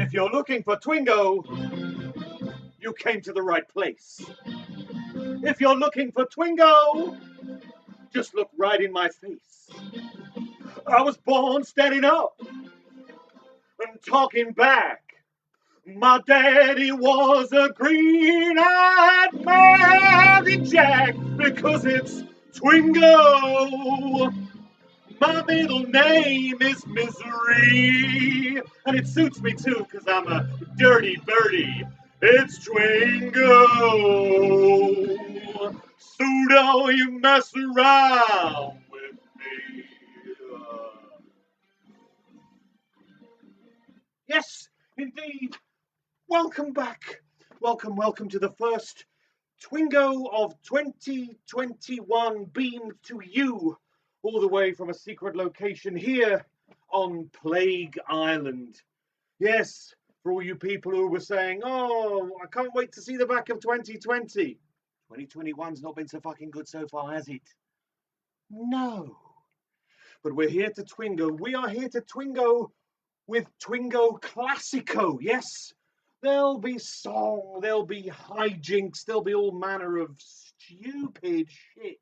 If you're looking for Twingo, you came to the right place. If you're looking for Twingo, just look right in my face. I was born standing up and talking back. My daddy was a green-eyed Mary Jack because it's Twingo. My middle name is Misery, and it suits me too because I'm a dirty birdie. It's Twingo. So don't you mess around with me. Yes, indeed. Welcome back. Welcome to the first Twingo of 2021 beamed to you all the way from a secret location here on Plague Island. Yes, for all you people who were saying, oh, I can't wait to see the back of 2020. 2021's not been so fucking good so far, has it? No. But we're here to Twingo. We are here to Twingo with Twingo Classico, yes? There'll be song, there'll be hijinks, there'll be all manner of stupid shit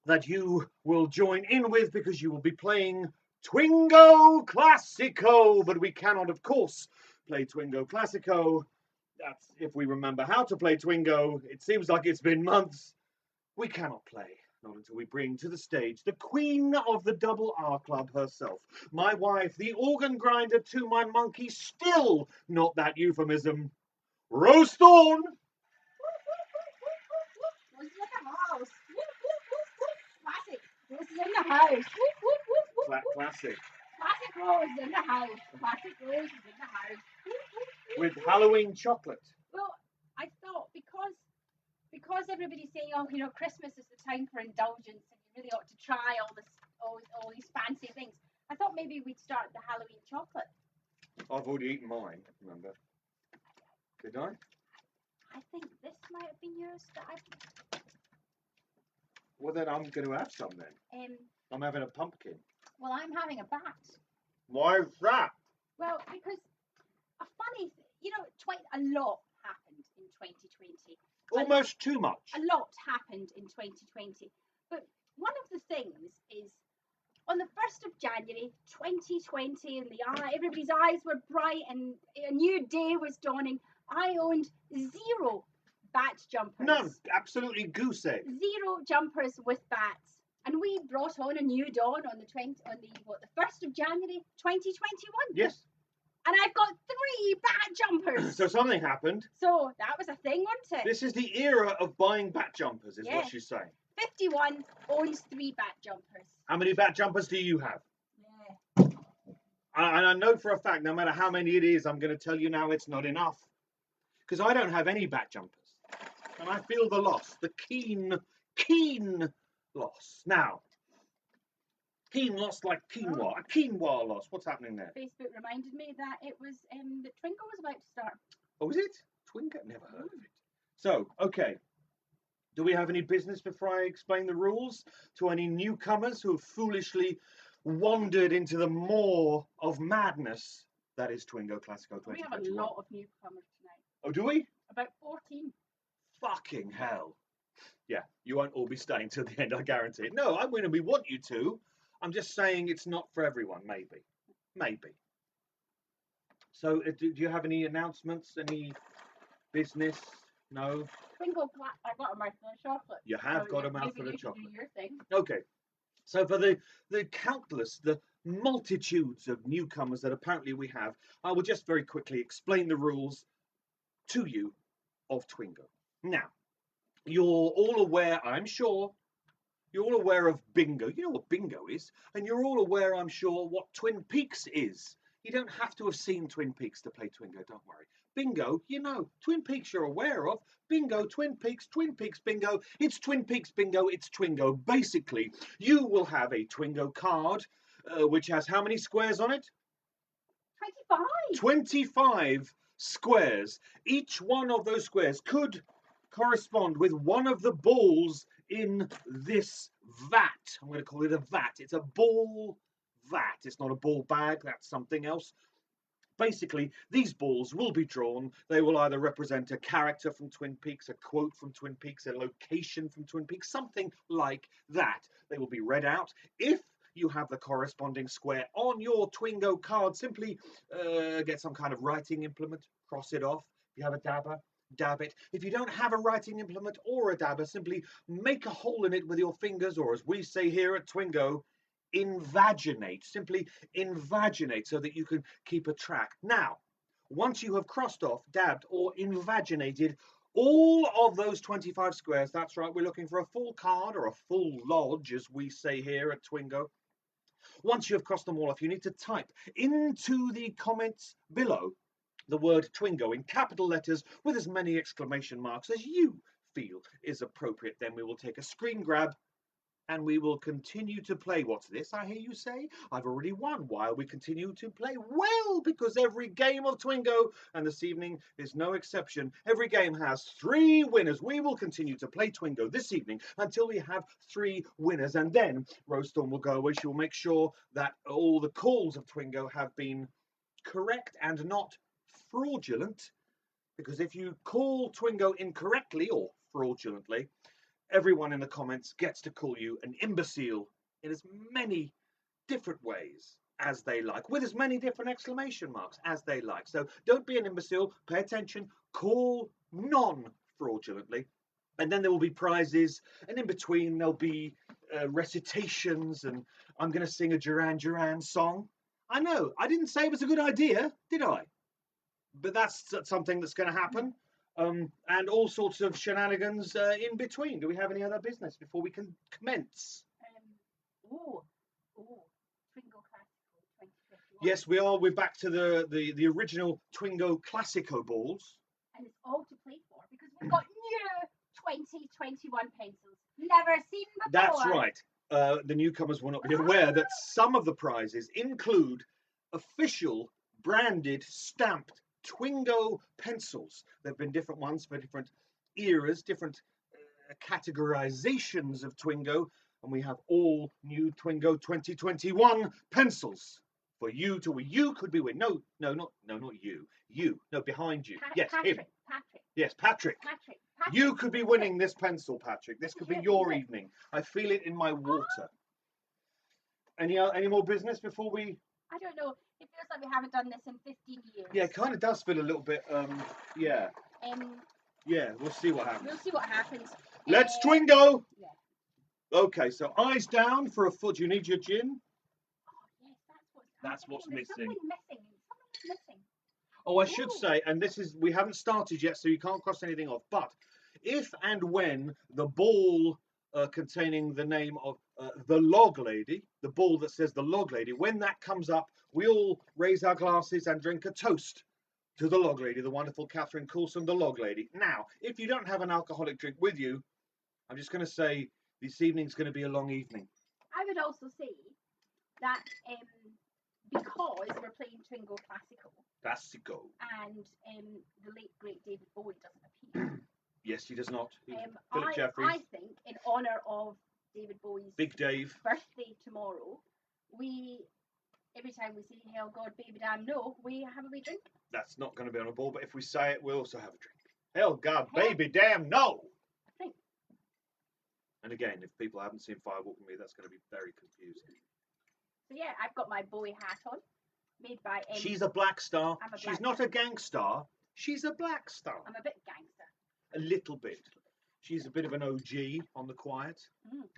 that you will join in with because you will be playing Twingo Classico. But we cannot, of course, play Twingo Classico. That's if we remember how to play Twingo. It seems like it's been months. We cannot play. Not until we bring to the stage the queen of the Double R Club herself, my wife, the organ grinder to my monkey, still not that euphemism, Rose Thorn. Rose is in the house. Classic. Rose is in the house. Classic. Classic Rose is in the house. Classic Rose is in the house. With Halloween chocolate. Well, I thought because everybody's saying, oh, you know, Christmas is the time for indulgence and you really ought to try all these fancy things. I thought maybe we'd start the Halloween chocolate. I've already eaten mine, remember? Did I? I think this might have been yours. Well, then I'm going to have some then. I'm having a pumpkin. Well, I'm having a bat. Why is that? Well, because a funny thing, you know, a lot happened in 2020. Almost too much. A lot happened in 2020. But one of the things is, on the 1st of January 2020, and everybody's eyes were bright and a new day was dawning, I owned 0 bat jumpers. None. Absolutely goose egg. 0 jumpers with bats. And we brought on a new dawn on the 1st of January 2021. Yes. And I've got 3 bat jumpers. So something happened. So that was a thing, wasn't it? This is the era of buying bat jumpers, is Yeah. what she's saying. 51 owns 3 bat jumpers. How many bat jumpers do you have? Yeah. And I know for a fact, no matter how many it is, I'm going to tell you now it's not enough. Because I don't have any bat jumpers. And I feel the loss, the keen loss. Now, keen loss like quinoa, a quinoa loss. What's happening there? Facebook reminded me that it was that Twingo was about to start. Oh, is it? Twingo? Never heard of it. So, okay. Do we have any business before I explain the rules to any newcomers who have foolishly wandered into the maw of madness that is Twingo Classico 2021? We have a lot of newcomers tonight. Oh, do we? About 14. Fucking hell. Yeah, you won't all be staying till the end, I guarantee it. No, I'm going we want you to. I'm just saying it's not for everyone, maybe. Maybe. So, do you have any announcements? Any business? No? Twingo, I got a mouthful of chocolate. You have got a mouthful of Do chocolate. your thing. Okay. So for the countless, the multitudes of newcomers that apparently we have, I will just very quickly explain the rules to you of Twingo. Now, you're all aware, I'm sure, you're all aware of bingo. You know what bingo is, and you're all aware, I'm sure, what Twin Peaks is. You don't have to have seen Twin Peaks to play Twingo, don't worry. Bingo, you know, Twin Peaks you're aware of. Bingo, Twin Peaks bingo. It's Twin Peaks bingo, it's Twingo. Basically, you will have a Twingo card, which has how many squares on it? 25. 25 squares. Each one of those squares could correspond with one of the balls in this vat. I'm going to call it a vat. It's a ball vat. It's not a ball bag. That's something else. Basically, these balls will be drawn. They will either represent a character from Twin Peaks, a quote from Twin Peaks, a location from Twin Peaks, something like that. They will be read out. If you have the corresponding square on your Twingo card, simply get some kind of writing implement, cross it off. If you have a dabber, dab it. If you don't have a writing implement or a dabber, simply make a hole in it with your fingers, or as we say here at Twingo, invaginate. Simply invaginate so that you can keep a track. Now, once you have crossed off, dabbed, or invaginated all of those 25 squares, that's right, we're looking for a full card or a full lodge, as we say here at Twingo. Once you have crossed them all off, you need to type into the comments below the word Twingo in capital letters with as many exclamation marks as you feel is appropriate. Then we will take a screen grab and we will continue to play. What's this, I hear you say? I've already won. Why we continue to play? Well, because every game of Twingo, and this evening is no exception, every game has 3 winners. We will continue to play Twingo this evening until we have 3 winners, and then Rosestorm will go away. She will make sure that all the calls of Twingo have been correct and not fraudulent, because if you call Twingo incorrectly or fraudulently, everyone in the comments gets to call you an imbecile in as many different ways as they like, with as many different exclamation marks as they like. So don't be an imbecile, pay attention, call non-fraudulently, and then there will be prizes, and in between there'll be recitations, and I'm going to sing a Duran Duran song. I know, I didn't say it was a good idea, did I? But that's something that's going to happen. And all sorts of shenanigans in between. Do we have any other business before we can commence? Twingo Classical 2021. Yes, we are. We're back to the original Twingo Classico balls. And it's all to play for because we've got new 2021 pencils. Never seen before. That's right. The newcomers will not be aware that some of the prizes include official branded stamped Twingo pencils. There have been different ones for different eras, different categorizations of Twingo, and we have all new Twingo 2021 pencils for you to win. You could be winning. No, not you. You. No, behind you. Yes, Patrick. him. Patrick. Yes, Patrick. You could be winning this pencil, Patrick. This could be your evening. I feel it in my water. Any more business before we? I don't know. It feels like we haven't done this in 15 years. Yeah, it kind of does feel a little bit, yeah. Yeah, we'll see what happens. We'll see what happens. Let's Twingo! Yeah. Okay, so eyes down for a foot. You need your gin? Oh, yes, That's what's missing. Something's missing. Oh, I should say, and we haven't started yet, so you can't cross anything off, but if and when the ball containing the name of the Log Lady, the ball that says the Log Lady, when that comes up, we all raise our glasses and drink a toast to the Log Lady, the wonderful Catherine Coulson, the Log Lady. Now, if you don't have an alcoholic drink with you, I'm just going to say this evening's going to be a long evening. I would also say that because we're playing Twingo Classical, and the late great David Bowie doesn't appear. Yes, he does not. Philip Jeffries. I think in honour of David Bowie's Big Dave birthday tomorrow, every time we say "Hell God, Baby Damn No," we have a wee drink. That's not going to be on a ball, but if we say it, we'll also have a drink. Hell God, Baby Damn No! I think. And again, if people haven't seen Firewalk with Me, that's going to be very confusing. So yeah, I've got my Bowie hat on, made by. She's a black star. She's not a gang star. She's a black star. I'm a bit gangster. A little bit. She's a bit of an OG on the quiet,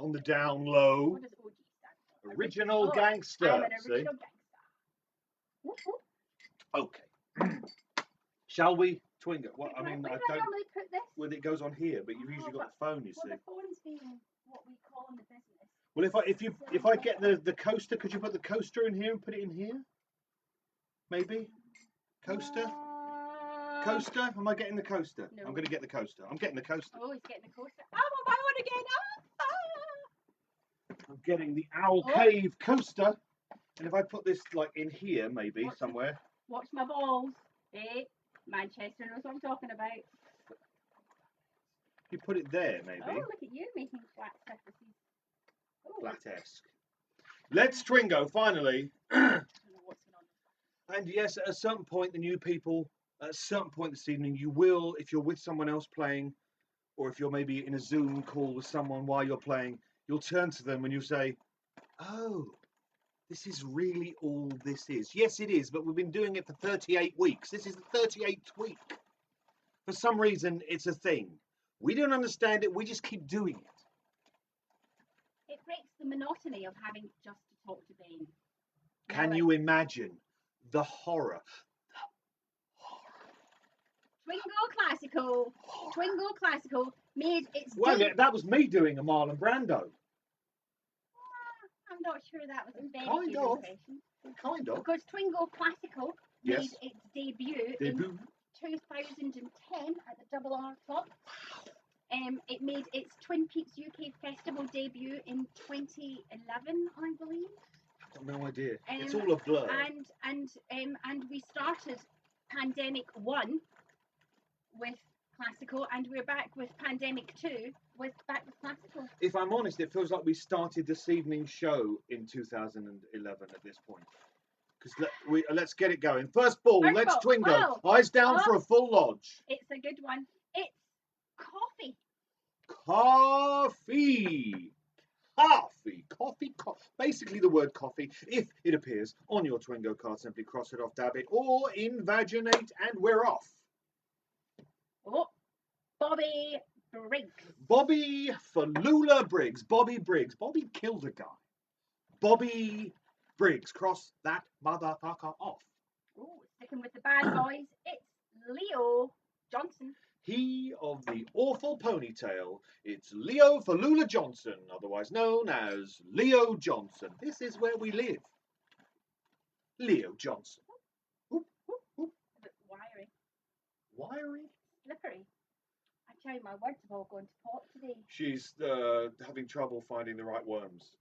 on the down low. What does OG stand for? Original gangster. I'm an original gangster. Whoop, whoop. Okay. Shall we Twingo? Well, Where I do I normally put this? Well, it goes on here, but you've usually got the phone. You see. The phone's being what we call in the business. Well, if I get the coaster, could you put the coaster in here and put it in here? Maybe. Coaster. Coaster? Am I getting the coaster? No. I'm going to get the coaster. I'm getting the coaster. Oh, he's getting the coaster. Oh, I'll buy one again. I'm getting the Owl Cave coaster. And if I put this like in here, maybe somewhere. Watch my balls. Hey, Manchester knows what I'm talking about. You put it there, maybe. Oh, look at you making flat surfaces. Oh. Flat-esque. Let's Twingo, finally. I don't know what's going on. And yes, at a certain point, the new people, at a certain point this evening, you will, if you're with someone else playing, or if you're maybe in a Zoom call with someone while you're playing, you'll turn to them and you'll say, "Oh, this is really all this is." Yes, it is, but we've been doing it for 38 weeks. This is the 38th week. For some reason, it's a thing. We don't understand it. We just keep doing it. It breaks the monotony of having just to talk to Ben. Can you imagine the horror? Twingo Classical made its Well, that was me doing a Marlon Brando. I'm not sure that was a very Kind good of. impression. Kind of. Because Twingo Classical Yes. made its debut in 2010 at the Double R Club. It made its Twin Peaks UK Festival debut in 2011, I believe. I've got no idea. It's all a blur. And we started Pandemic 1 with Classical, and we're back with Pandemic 2 with Classical. If I'm honest, it feels like we started this evening's show in 2011 at this point. Because let's get it going. First ball, let's Twingo. Eyes down for a full lodge. It's a good one. It's coffee. Coffee. Coffee. Basically the word coffee. If it appears on your Twingo card, simply cross it off, dab it, or invaginate, and we're off. Oh, Bobby Briggs. Bobby Falula Briggs. Bobby Briggs. Bobby killed a guy. Bobby Briggs. Cross that motherfucker off. Oh, sticking with the bad boys, it's Leo Johnson. He of the awful ponytail. It's Leo Falula Johnson, otherwise known as Leo Johnson. This is where we live. Leo Johnson. A bit wiry. Wiry? Slippery. I tell you, my words have all gone to pot today. She's having trouble finding the right worms.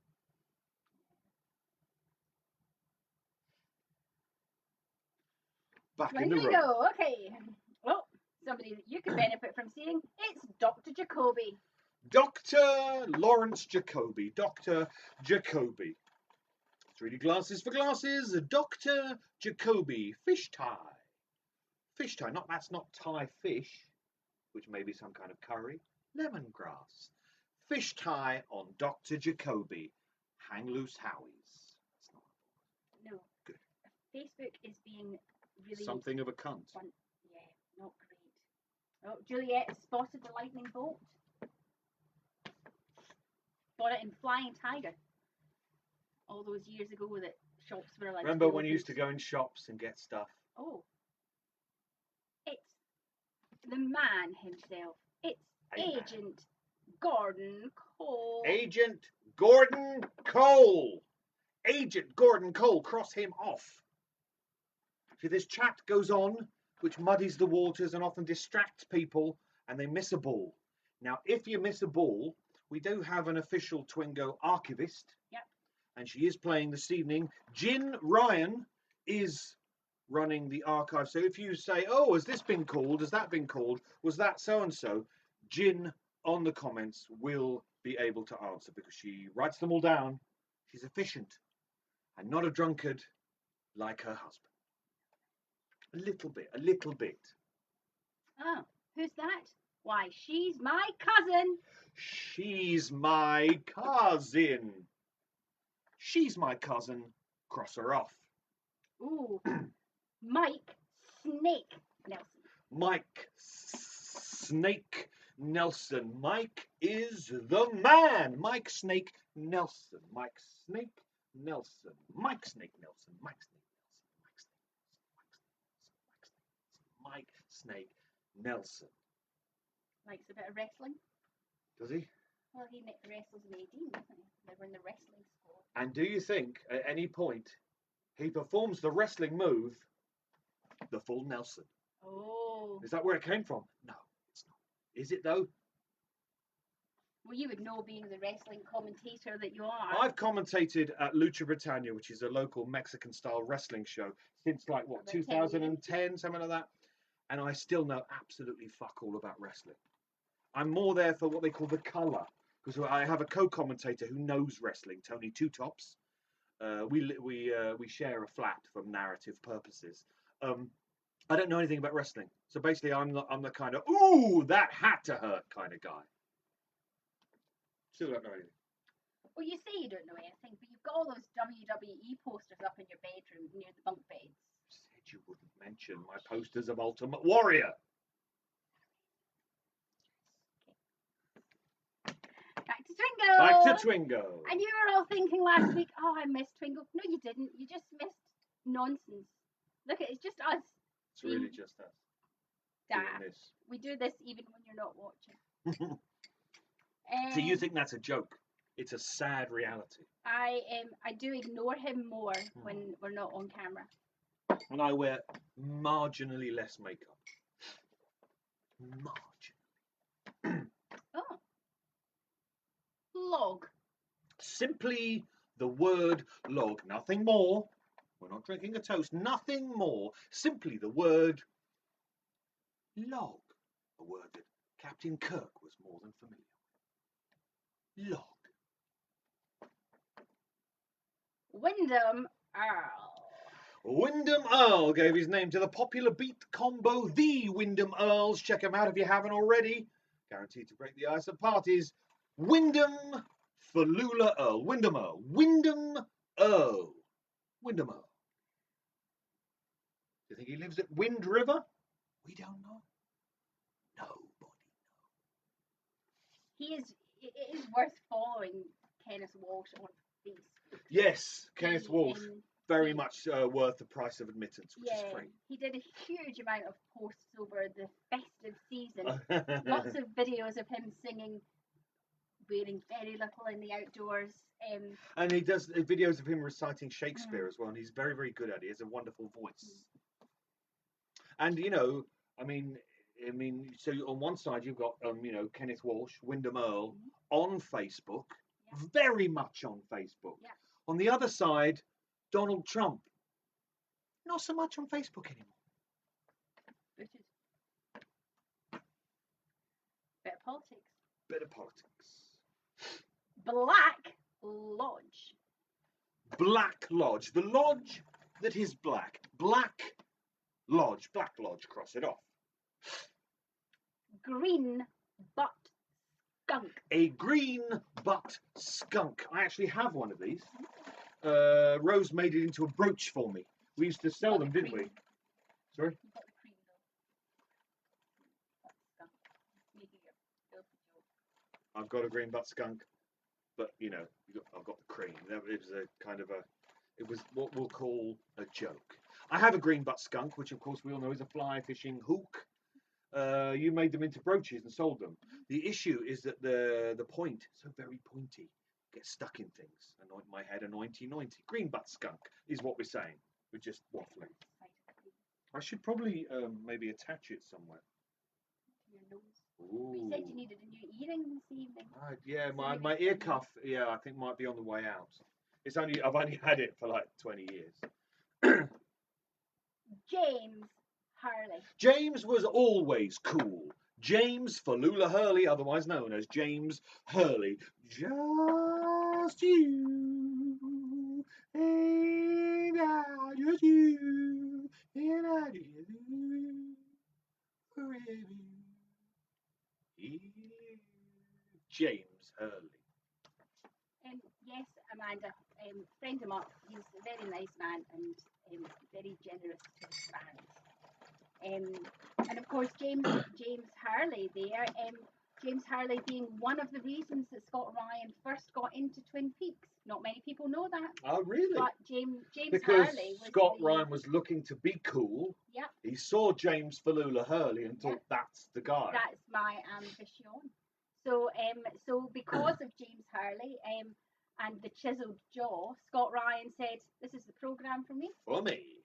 Back in the room. Okay. Well, somebody that you can benefit from seeing, it's Dr. Jacoby. Dr. Lawrence Jacoby. Dr. Jacoby. 3D glasses for glasses. Dr. Jacoby. Fish tie. Fish tie. That's not Thai fish, which may be some kind of curry. Lemongrass. Fish tie on Dr. Jacoby. Hang loose Howies. That's not No. Good. Facebook is being really something of a cunt. fun. Yeah, not great. Oh, Juliet has spotted the lightning bolt. Bought it in Flying Tiger. All those years ago that shops were like. Remember when you used to go in shops and get stuff? Oh. It's the man himself. It's Agent Gordon Cole. Agent Gordon Cole. Agent Gordon Cole. Cross him off. See, this chat goes on, which muddies the waters and often distracts people, and they miss a ball. Now, if you miss a ball, we do have an official Twingo archivist. Yep. And she is playing this evening. Jin Ryan is running the archive. So if you say, oh, has this been called? Has that been called? Was that so-and-so? Jin on the comments will be able to answer because she writes them all down. She's efficient and not a drunkard like her husband. A little bit. Oh, who's that? Why, she's my cousin. She's my cousin. She's my cousin. Cross her off. Ooh, Mike Snake Nelson. Mike Snake Nelson. Mike is the man. Mike Snake Nelson. Mike Snake Nelson. Mike Snake Nelson. Mike Snake Nelson. Mike Snake Nelson. Likes a bit of wrestling. Does he? Well, he wrestles in 18, doesn't he? They were in the wrestling squad. And do you think at any point he performs the wrestling move, the full Nelson? Oh. Is that where it came from? No, it's not. Is it though? Well, you would know being the wrestling commentator that you are. I've commentated at Lucha Britannia, which is a local Mexican-style wrestling show, since like, what, 2010, something like that. And I still know absolutely fuck all about wrestling. I'm more there for what they call the colour, because I have a co-commentator who knows wrestling, Tony Two Tops, We share a flat for narrative purposes. I don't know anything about wrestling, so basically I'm the kind of ooh that had to hurt kind of guy. Still don't know anything. Well, you say you don't know anything, but you've got all those WWE posters up in your bedroom near the bunk beds. Said you wouldn't mention my posters of Ultimate Warrior. Back to Twingo. Back to Twingo. And you were all thinking last week, oh, I missed Twingo. No, you didn't. You just missed nonsense. Look, it's just us. It's really just us. Dad. Doing this. We do this even when you're not watching. So you think that's a joke? It's a sad reality. I do ignore him more when we're not on camera. And I wear marginally less makeup. Marginally. Oh. Log. Simply the word log. Nothing more. We're not drinking a toast. Nothing more. Simply the word log. A word that Captain Kirk was more than familiar with. Log. Wyndham Earl. Wyndham Earl gave his name to the popular beat combo, The Wyndham Earls. Check them out if you haven't already. Guaranteed to break the ice at parties. Wyndham Falula Earl. Wyndham Earl. Wyndham Earl. Wyndham Earl. Do you think he lives at Wind River? We don't know. Nobody knows. It is worth following Kenneth Walsh on Facebook. Yes, Kenneth Walsh. Very much worth the price of admittance, which is free. He did a huge amount of posts over the festive season. Lots of videos of him singing, wearing very little in the outdoors. And he does videos of him reciting Shakespeare as well, and he's very, very good at it. He has a wonderful voice. And, you know, I mean, so on one side you've got, you know, Kenneth Walsh, Wyndham Earl, on Facebook, very much on Facebook. Yeah. On the other side, Donald Trump, not so much on Facebook anymore. Bit of politics. Bit of politics. Black Lodge. Black Lodge. The lodge that is black. Black Lodge. Black Lodge. Cross it off. Green butt skunk. A green butt skunk. I actually have one of these. Rose made it into a brooch for me. We used to sell them, didn't we? Sorry? I've got a green butt skunk, but you know, I've got the cream. It was a kind of it was what we'll call a joke. I have a green butt skunk, which of course we all know is a fly fishing hook. You made them into brooches and sold them. The issue is that the point, so very pointy, gets stuck in things. Anoint my head, anointy. Green butt skunk is what we're saying. We're just waffling. I should probably maybe attach it somewhere. Your nose. Ooh. You said you needed a new earring this evening. Yeah, my ear cuff. Yeah, I think might be on the way out. I've only had it for like 20 years. James Hurley. James was always cool. James Falula Hurley, otherwise known as James Hurley. Just you, and I, just you, and I, just you, forever. James Hurley. Yes, Amanda, friend him up. He's a very nice man and very generous to his fans. And of course, James Hurley there. James Hurley being one of the reasons that Scott Ryan first got into Twin Peaks. Not many people know that. Oh, really? But James because Hurley was Scott Ryan was looking to be cool. Yeah. He saw James Falula Hurley and thought, that's the guy. That's my ambition. So, because of James Hurley and the chiseled jaw, Scott Ryan said, "This is the program for me." For me,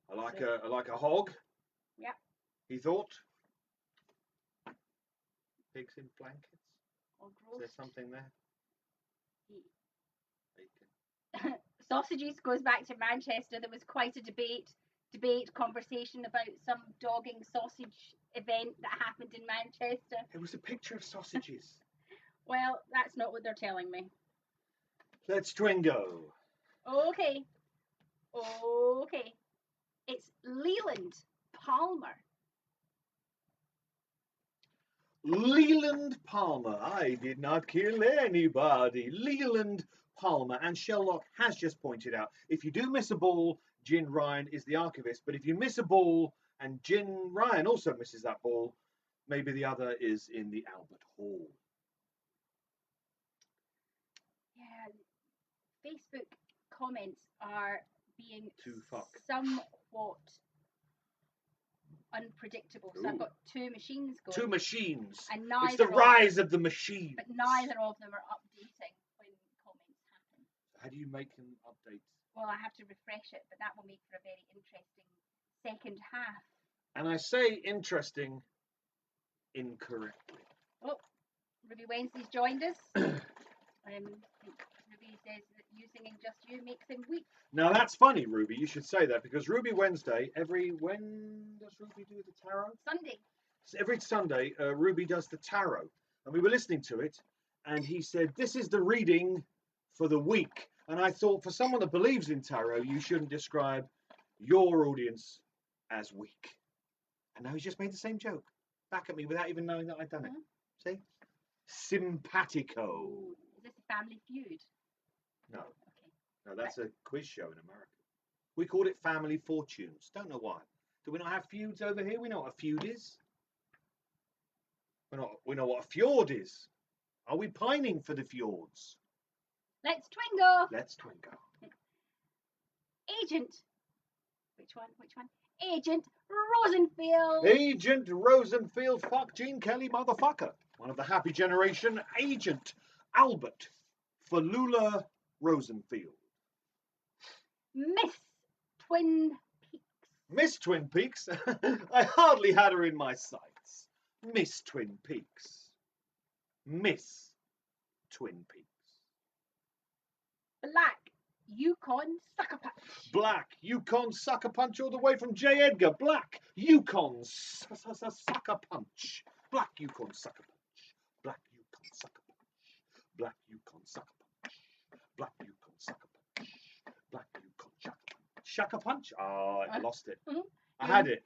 I like a hog. Yeah. He thought. Pigs in blankets. Or Is there something there? Bacon. Sausages goes back to Manchester. There was quite a debate, conversation about some dogging sausage event that happened in Manchester. It was a picture of sausages. Well, that's not what they're telling me. Let's Twingo. Okay. Okay. It's Leland Palmer. Leland Palmer. I did not kill anybody. Leland Palmer. And Sherlock has just pointed out, if you do miss a ball, Jin Ryan is the archivist. But if you miss a ball and Jin Ryan also misses that ball, maybe the other is in the Albert Hall. Yeah. Facebook comments are being To fuck. somewhat unpredictable. So I've Ooh. got two machines going. Two machines. And It's the neither rise of the machine. But neither of them are updating when comments happen. How do you make them update? Well, I have to refresh it, but that will make for a very interesting second half. And I say interesting incorrectly. Oh, Ruby Wednesday's joined us. Ruby says that you singing Just You makes him weep. Now that's funny, Ruby. You should say that because Ruby Wednesday, when does Ruby do the tarot? Sunday. So every Sunday, Ruby does the tarot. And we were listening to it, and he said, this is the reading for the week. And I thought, for someone that believes in tarot, you shouldn't describe your audience as weak. And now he's just made the same joke back at me without even knowing that I'd done it. See? Simpatico. Ooh, is this a Family Feud? No. Okay. No, that's a quiz show in America. We called it Family Fortunes. Don't know why. Do we not have feuds over here? We know what a feud is. We know what a fjord is. Are we pining for the fjords? Let's Twingo. Let's Twingo. Agent. Which one? Agent Rosenfield. Agent Rosenfield, fuck Gene Kelly, motherfucker. One of the happy generation, Agent Albert Falula Rosenfield. Miss Twin Peaks. Miss Twin Peaks. I hardly had her in my sights. Miss Twin Peaks. Miss Twin Peaks. Black Yukon Sucker Punch. Black Yukon Sucker Punch all the way from J. Edgar. Black Yukon Sucker Punch. Black Yukon Sucker Punch. Black Yukon Sucker Punch. Black Yukon Sucker Punch. Black Yukon Sucker Punch. Black Yukon Sucker Punch. Oh, I lost it. I had it.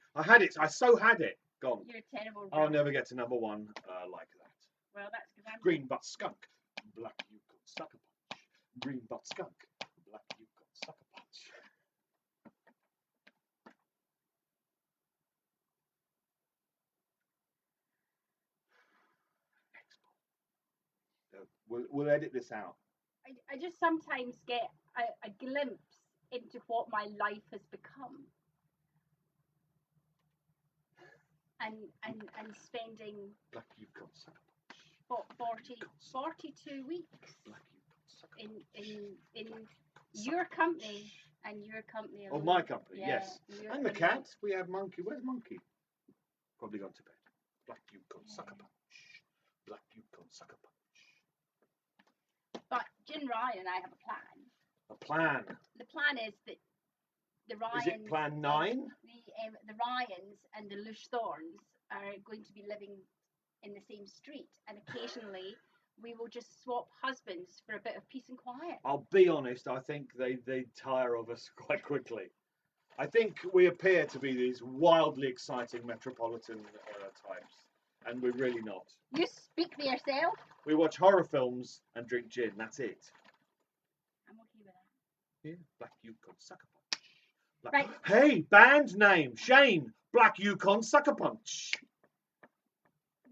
I so had it. Gone. You're a terrible. I'll never get to number one like that. Well, that's because I'm. Green Butt Skunk. Black Yukon Sucker Punch. Green Butt Skunk. Black Yukon Sucker Punch. We'll edit this out. I just sometimes get a glimpse into what my life has become. And spending Black Yukon Sucker Punch. what 42 weeks Black Yukon Sucker in your company and your company Oh, alone. my company, Yeah, yes. your And the company. cat. We have Monkey. Where's Monkey? Probably gone to bed. Black Yukon Sucker Punch. Black Yukon Sucker Punch. But Jin Ryan and I have a plan. A plan. The plan is that the Ryans. Is it Plan 9? The Ryans and the Lush Thorns are going to be living in the same street, and occasionally we will just swap husbands for a bit of peace and quiet. I'll be honest, I think they tire of us quite quickly. I think we appear to be these wildly exciting metropolitan types, and we're really not. You speak for yourself. We watch horror films and drink gin, that's it. I'm okay with that. Yeah, Black Yukon Sucker Punch. Black... Right. Hey, band name, Shane. Black Yukon Sucker Punch.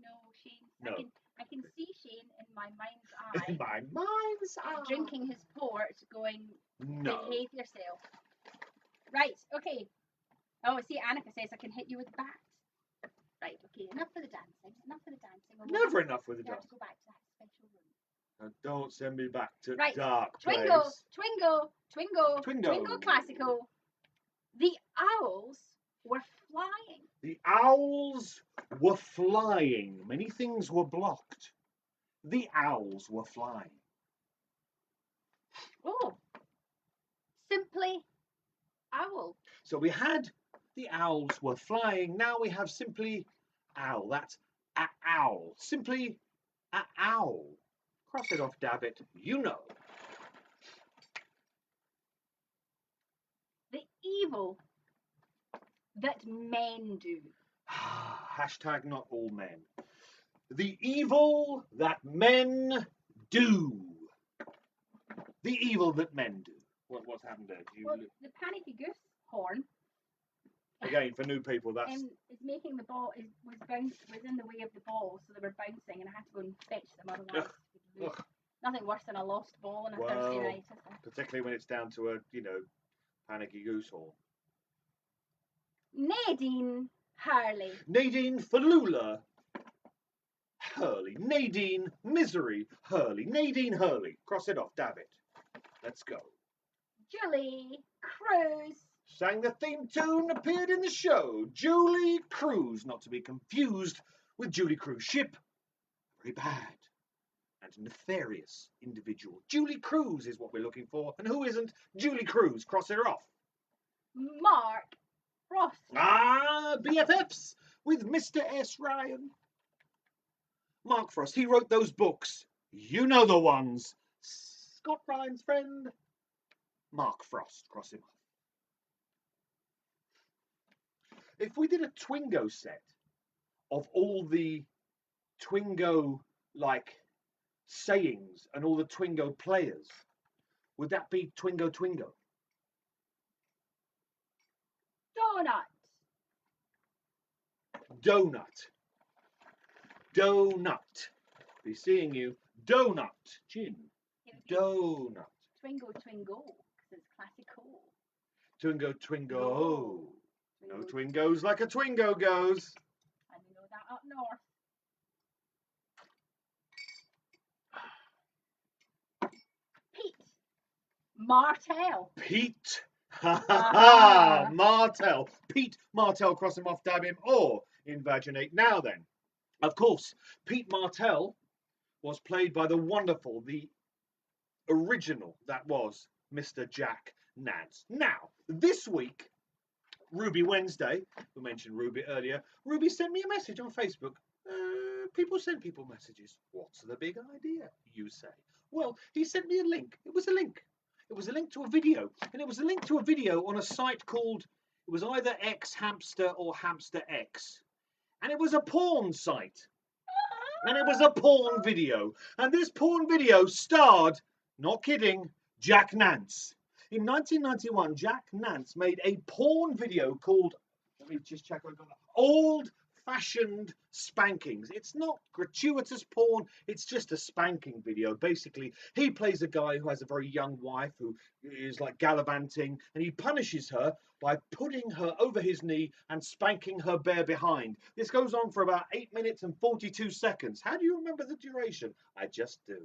No, Shane. No. I can see Shane in my mind's eye. In my mind's eye. Drinking his port, going, No. behave yourself. Right, okay. Oh, see, Annika says I can hit you with the bat. Right, okay, enough for the dancing. Never enough with the We have dance. to go back to that special room. Don't send me back to Right, dark Twingo, place. Twingo Classical. The owls were flying. The owls were flying. Many things were blocked. The owls were flying. Oh, simply owl. So we had the owls were flying. Now we have simply owl. That's a owl. Simply a owl. Cross it off, dab it. You know. evil that men do. Hashtag not all men. The evil that men do. The evil that men do. What's happened there? Well, the panicky goose horn. Again, for new people, that's... is making the ball, was in the way of the ball, so they were bouncing, and I had to go and fetch them, otherwise we'd lose. Nothing worse than a lost ball on a Thursday night, is there? Particularly when it's down to a, panicky goose horn. Nadine Hurley. Nadine Falula Hurley. Nadine Misery Hurley. Nadine Hurley. Cross it off, dab it. Let's go. Julie Cruz. Sang the theme tune, appeared in the show. Julie Cruz, not to be confused with Julie Cruise Ship. Very bad and nefarious individual. Julie Cruz is what we're looking for. And who isn't Julie Cruz? Cross her off. Mark Frost. BFFs with Mr. S. Ryan. Mark Frost, he wrote those books. You know the ones. Scott Ryan's friend. Mark Frost, cross him off. If we did a Twingo set of all the Twingo, sayings and all the Twingo players, would that be Twingo Twingo? Donut. Be seeing you. Donut. Chin. Donut. Twingo, because it's classical. Twingo. No Twingos like a Twingo goes. And you know that up north. Pete Martell. Pete. Ha ha ha. Martell. Pete Martell, cross him off, dab him, or invaginate. Now then, of course, Pete Martell was played by the wonderful, the original, that was Mr. Jack Nance. Now, this week, Ruby Wednesday, we mentioned Ruby earlier, Ruby sent me a message on Facebook. People send people messages. What's the big idea, you say? Well, he sent me a link. It was a link. It was a link to a video. And it was a link to a video on a site called, it was either X Hamster or Hamster X. And it was a porn site. And it was a porn video. And this porn video starred, not kidding, Jack Nance. In 1991, Jack Nance made a porn video called, let me just check I've got that, Old Fashioned Spankings. It's not gratuitous porn, it's just a spanking video. Basically, he plays a guy who has a very young wife who is gallivanting, and he punishes her by putting her over his knee and spanking her bare behind. This goes on for about 8 minutes and 42 seconds. How do you remember the duration? I just do.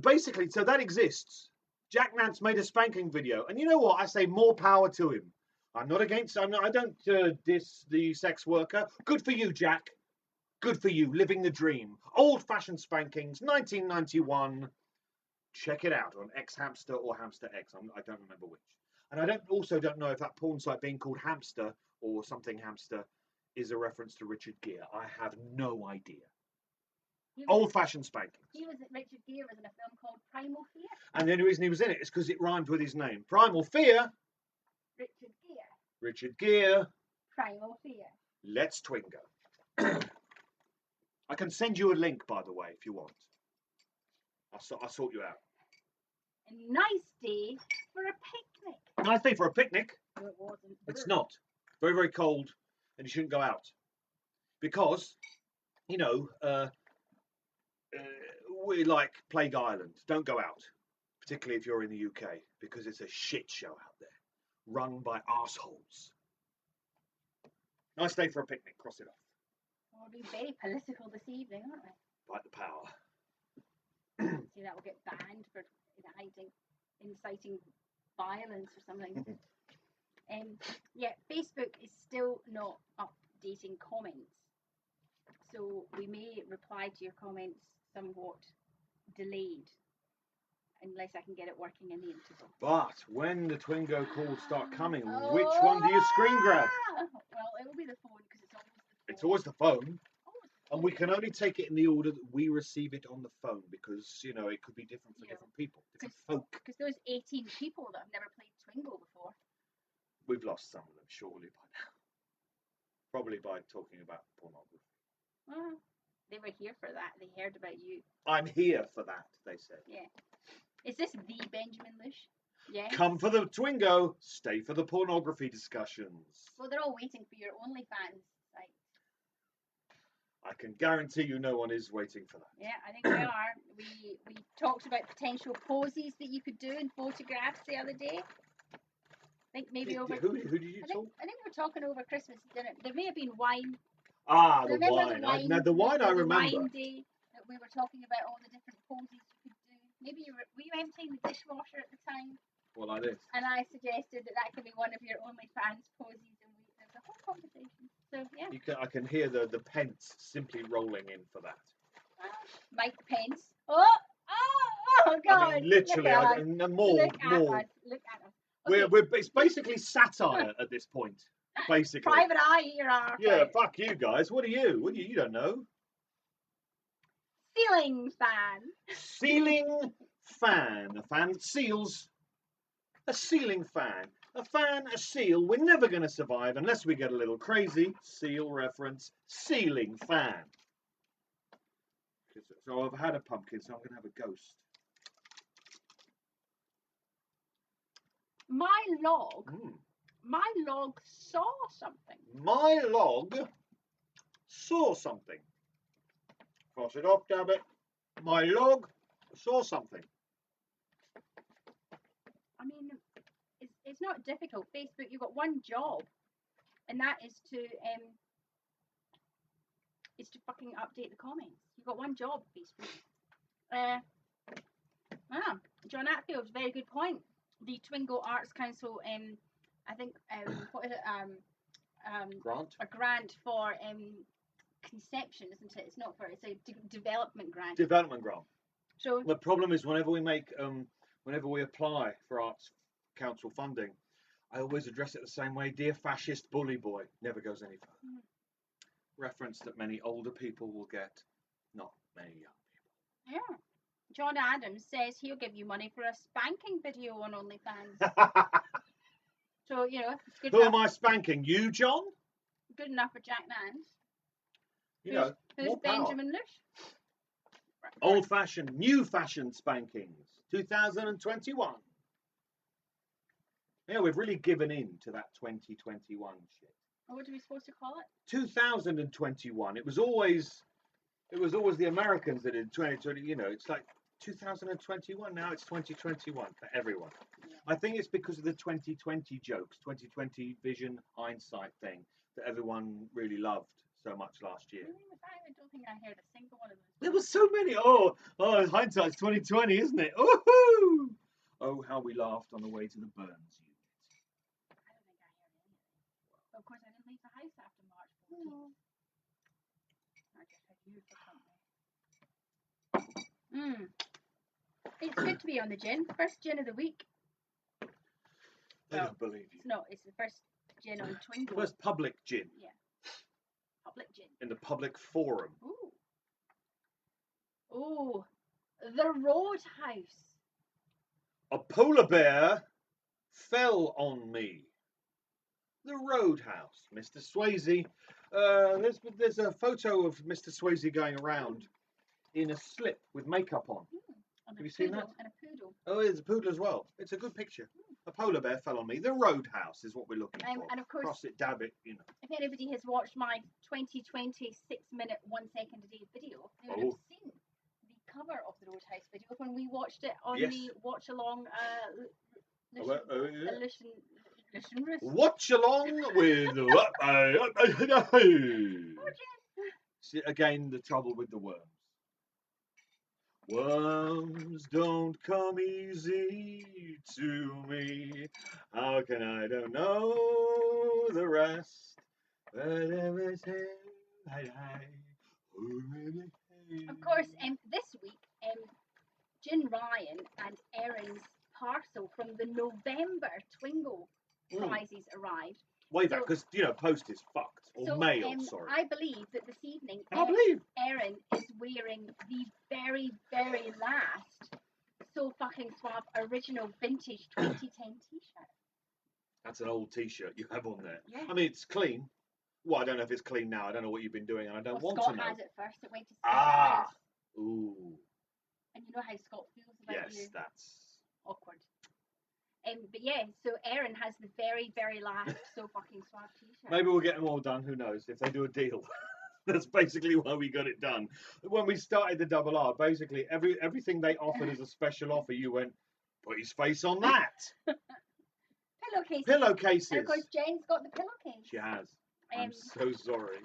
Basically, so that exists. Jack Nance made a spanking video, and you know what? I say more power to him. I don't diss the sex worker. Good for you, Jack. Good for you, living the dream. Old-fashioned spankings, 1991. Check it out on X Hamster or Hamster X. I don't remember which. And I don't know if that porn site being called Hamster or something Hamster is a reference to Richard Gere. I have no idea. Old-fashioned spankings. Richard Gere was in a film called Primal Fear. And the only reason he was in it is because it rhymed with his name. Primal Fear. Richard Gere. Primal Fear. Let's Twingo. I can send you a link, by the way, if you want. I'll sort you out. A nice day for a picnic. Nice day for a picnic. No, it wasn't. It's not. Very, very cold, and you shouldn't go out. Because, we're like Plague Island. Don't go out, particularly if you're in the UK, because it's a shit show out there, run by arseholes. Nice day for a picnic. Cross it off. We'll be very political this evening, aren't we? Fight the power. See, that will get banned for inciting violence or something. Facebook is still not updating comments, so we may reply to your comments somewhat delayed, unless I can get it working in the interval. But when the Twingo calls start coming, which one do you screen grab? Well, it will be the phone, because it's always the phone. And we can only take it in the order that we receive it on the phone, because, it could be different for different people, different folk. Because those 18 people that have never played Twingo before. we've lost some of them surely by now. Probably by talking about pornography. Well, they were here for that. They heard about you. I'm here for that, they said. Yeah. Is this the Benjamin Lush? Yeah. Come for the Twingo, stay for the pornography discussions. Well, they're all waiting for your OnlyFans site. I can guarantee you no one is waiting for that. Yeah, I think we are. We talked about potential poses that you could do in photographs the other day. I think maybe over. Who did you talk? I think we were talking over Christmas dinner. There may have been wine. Ah, the Remember wine. Now the wine I remember. The wine day that we were talking about all the different poses you could do. Maybe were you emptying the dishwasher at the time? Well, like this. And I suggested that could be one of your OnlyFans poses, and there was a whole conversation. So yeah. I can hear the pence simply rolling in for that. Mike Pence. Oh God! I mean, literally, more. Look at us. Okay. It's basically satire at this point. Basically. Private eye here are. Yeah, fuck you guys. What are you? You don't know. Ceiling fan. Ceiling fan. A fan that seals. A ceiling fan. A fan, a seal. We're never going to survive unless we get a little crazy. Seal reference. Ceiling fan. So I've had a pumpkin, so I'm going to have a ghost. My log saw something. My log saw something. Cross it off, damn it. My log saw something. I mean, it's not difficult. Facebook, you've got one job, and that is to fucking update the comments. You've got one job, Facebook. John Atfield's very good point. The Twingo Arts Council, I think, what is it? Grant? A grant for conception, isn't it? It's not for, it's a development grant. Development grant. So the problem is whenever we apply for Arts Council funding, I always address it the same way. Dear fascist bully boy, never goes any further. Reference that many older people will get, not many young people. Yeah. John Adams says he'll give you money for a spanking video on OnlyFans. So, it's good Who enough. am I spanking? You, John? Good enough for Jack Nance. Who's more power. Benjamin Lush? Old-fashioned, new-fashioned spankings. 2021. Yeah, we've really given in to that 2021 shit. What are we supposed to call it? 2021. It was always the Americans that did 2020. It's like 2021. Now it's 2021 for everyone. Yeah. I think it's because of the 2020 jokes, 2020 vision, hindsight thing that everyone really loved so much last year. I don't think I heard a single one of those. There were so many. Oh, hindsight's 2020, isn't it? Woohoo! Oh, how we laughed on the way to the Burns unit. I don't think I heard anything. Of course, I didn't leave the house after March 14th. I just had you for company. It's good to be on the gin. First gin of the week. I don't believe you. No, it's the first gin on Twingo. First public gin. Yeah. Public gin. In the public forum. Ooh. The Roadhouse. A polar bear fell on me. The Roadhouse. Mr. Swayze. There's a photo of Mr. Swayze going around in a slip with makeup on. Have you seen that? And a poodle. Oh, there's a poodle as well. It's a good picture. A polar bear fell on me. The Roadhouse is what we're looking for. And of course, cross it, dab it, If anybody has watched my 2020 6-minute 1 second a day video, they would have seen the cover of the Roadhouse video when we watched it on the watch along. Watch along with. See, again, the trouble with the worms. Worms don't come easy to me. How can I don't know the rest? Of course, this week, Jin Ryan and Erin's parcel from the November Twingo prizes arrived. Way back, because post is fucked. Or mail, sorry. I believe that this evening, Erin is wearing the very, very last So Fucking Suave original vintage 2010 t-shirt. That's an old T-shirt you have on there. Yeah. I mean, it's clean. Well, I don't know if it's clean now. I don't know what you've been doing, and I don't want Scott to know. has it first. It went to Scott's Ah. house. Ooh. And you know how Scott feels about you. Yes, that's Awkward. But yeah, so Erin has the very, very last So Fucking Swag t-shirt. Maybe we'll get them all done. Who knows? If they do a deal. That's basically why we got it done. When we started the Double R, basically everything they offered as a special offer, you went, put his face on that. Pillowcases. Pillowcases. And of course, Jen's got the pillowcase. She has. I'm so sorry.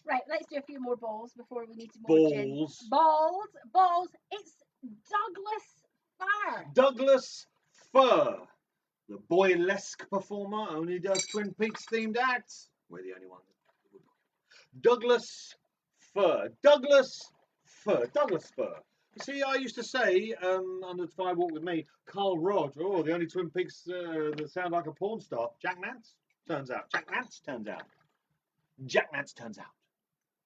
Right, let's do a few more balls before we need to more gin. Balls. It's Douglas Fir. Douglas Fir. The boylesque performer only does Twin Peaks themed acts. We're the only ones. Douglas Fir. Douglas Fir. Douglas Fir. You see, I used to say on the Fire Walk with me, Carl Rod, oh, the only Twin Peaks that sound like a porn star. Jack Nance, turns out. Jack Nance turns out. Jack Nance turns out.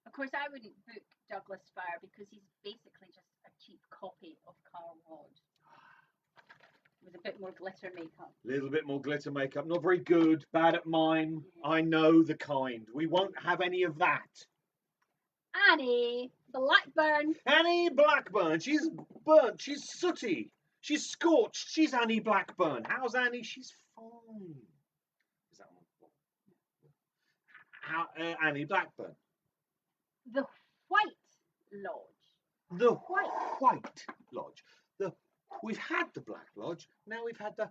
Of course, I wouldn't book Douglas Fir because he's basically just a cheap copy of Carl Rod. With a bit more glitter makeup. A little bit more glitter makeup. Not very good. Bad at mime. Yeah. I know the kind. We won't have any of that. Annie Blackburn. Annie Blackburn. She's burnt. She's sooty. She's scorched. She's Annie Blackburn. How's Annie? She's fine. Is that one? How, Annie Blackburn. The White Lodge. The White Lodge. We've had the Black Lodge, now we've had the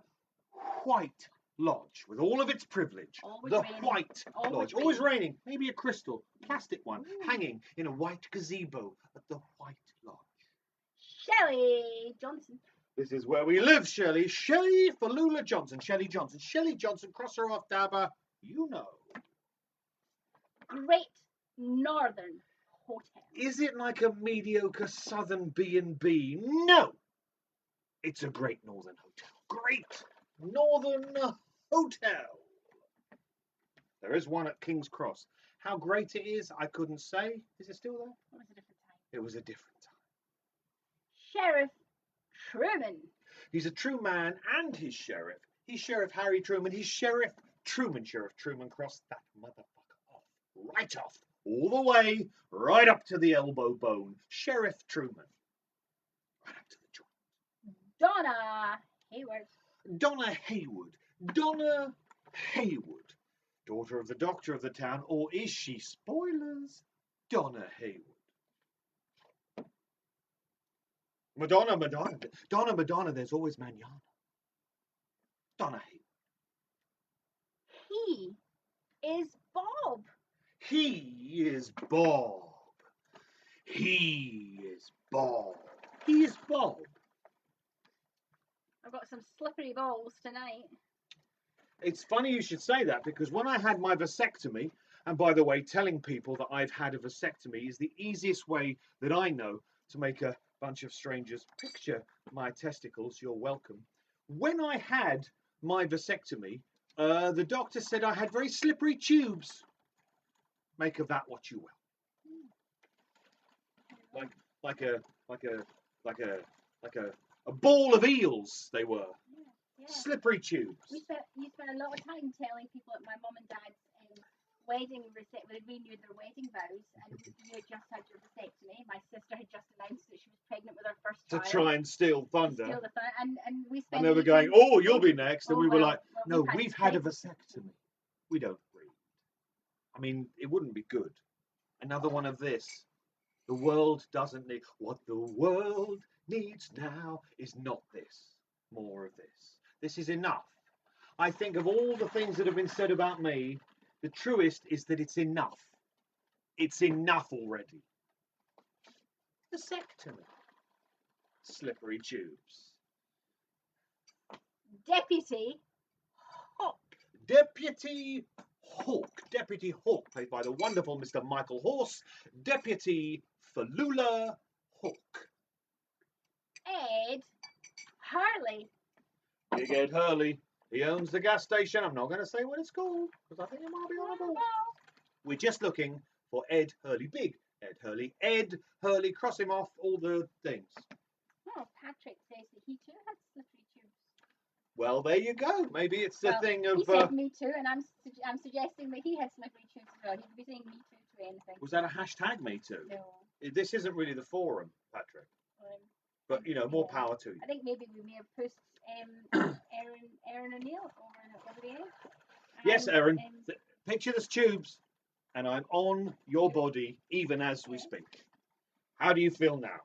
White Lodge, with all of its privilege. Always the raining. White Lodge. Always raining. Maybe a crystal, plastic one, hanging in a white gazebo at the White Lodge. Shelley Johnson. This is where we live, Shelley. Shelley Falula Johnson. Shelley Johnson. Shelley Johnson, cross her off, Dabber. You know. Great Northern Hotel. Is it like a mediocre southern B&B? No. It's a Great Northern Hotel. Great Northern Hotel. There is one at King's Cross. How great it is, I couldn't say. Is it still there? It was a different time. It was a different time. Sheriff Truman. He's a true man and he's sheriff. He's Sheriff Harry Truman. He's Sheriff Truman. Sheriff Truman crossed that motherfucker off. Right off. All the way. Right up to the elbow bone. Sheriff Truman. Right up to the joint. Donna Hayward. Donna Hayward. Donna Hayward. Daughter of the doctor of the town, or is she? Spoilers. Donna Hayward. Madonna, there's always manana. Donna Hayward. He is Bob. He is Bob. He is Bob. He is Bob. I've got some slippery balls tonight. It's funny you should say that, because when I had my vasectomy, and by the way, telling people that I've had a vasectomy is the easiest way that I know to make a bunch of strangers picture my testicles. You're welcome. When I had my vasectomy, the doctor said I had very slippery tubes. Make of that what you will. Like a ball of eels they were. Yeah. Slippery tubes. You spent a lot of time telling people at my mum and dad's wedding reception, they renewed their wedding vows, and you had just had your vasectomy. My sister had just announced that she was pregnant with her first child. To try and steal thunder. And we spent. And they were going, oh, you'll be next. And we were like, well, no, we've had a vasectomy. We don't breathe. I mean, it wouldn't be good. Another one of this. The world doesn't need. What the world needs now is not this. More of this. This is enough. I think of all the things that have been said about me, the truest is that it's enough. It's enough already. Vasectomy. Slippery tubes. Deputy Hawk. Deputy Hawk. Deputy Hawk, played by the wonderful Mr. Michael Horse. Deputy Falula Hawk. Ed Hurley. Big Ed Hurley. He owns the gas station. I'm not going to say what it's called, because I think it might be horrible. We're just looking for Ed Hurley. Big Ed Hurley. Ed Hurley. Cross him off all the things. Oh, Patrick says that he too had slippery tubes. Well, there you go. Maybe it's the thing of. He said me too, and I'm suggesting that he had slippery tubes as well. He could be saying me too to anything. Was that a hashtag me too? No. This isn't really the forum, Patrick. But more power to you. I think maybe we may have pushed Erin O'Neill over the edge. Yes, Erin. Picture this tubes, and I'm on your body even as we speak. How do you feel now?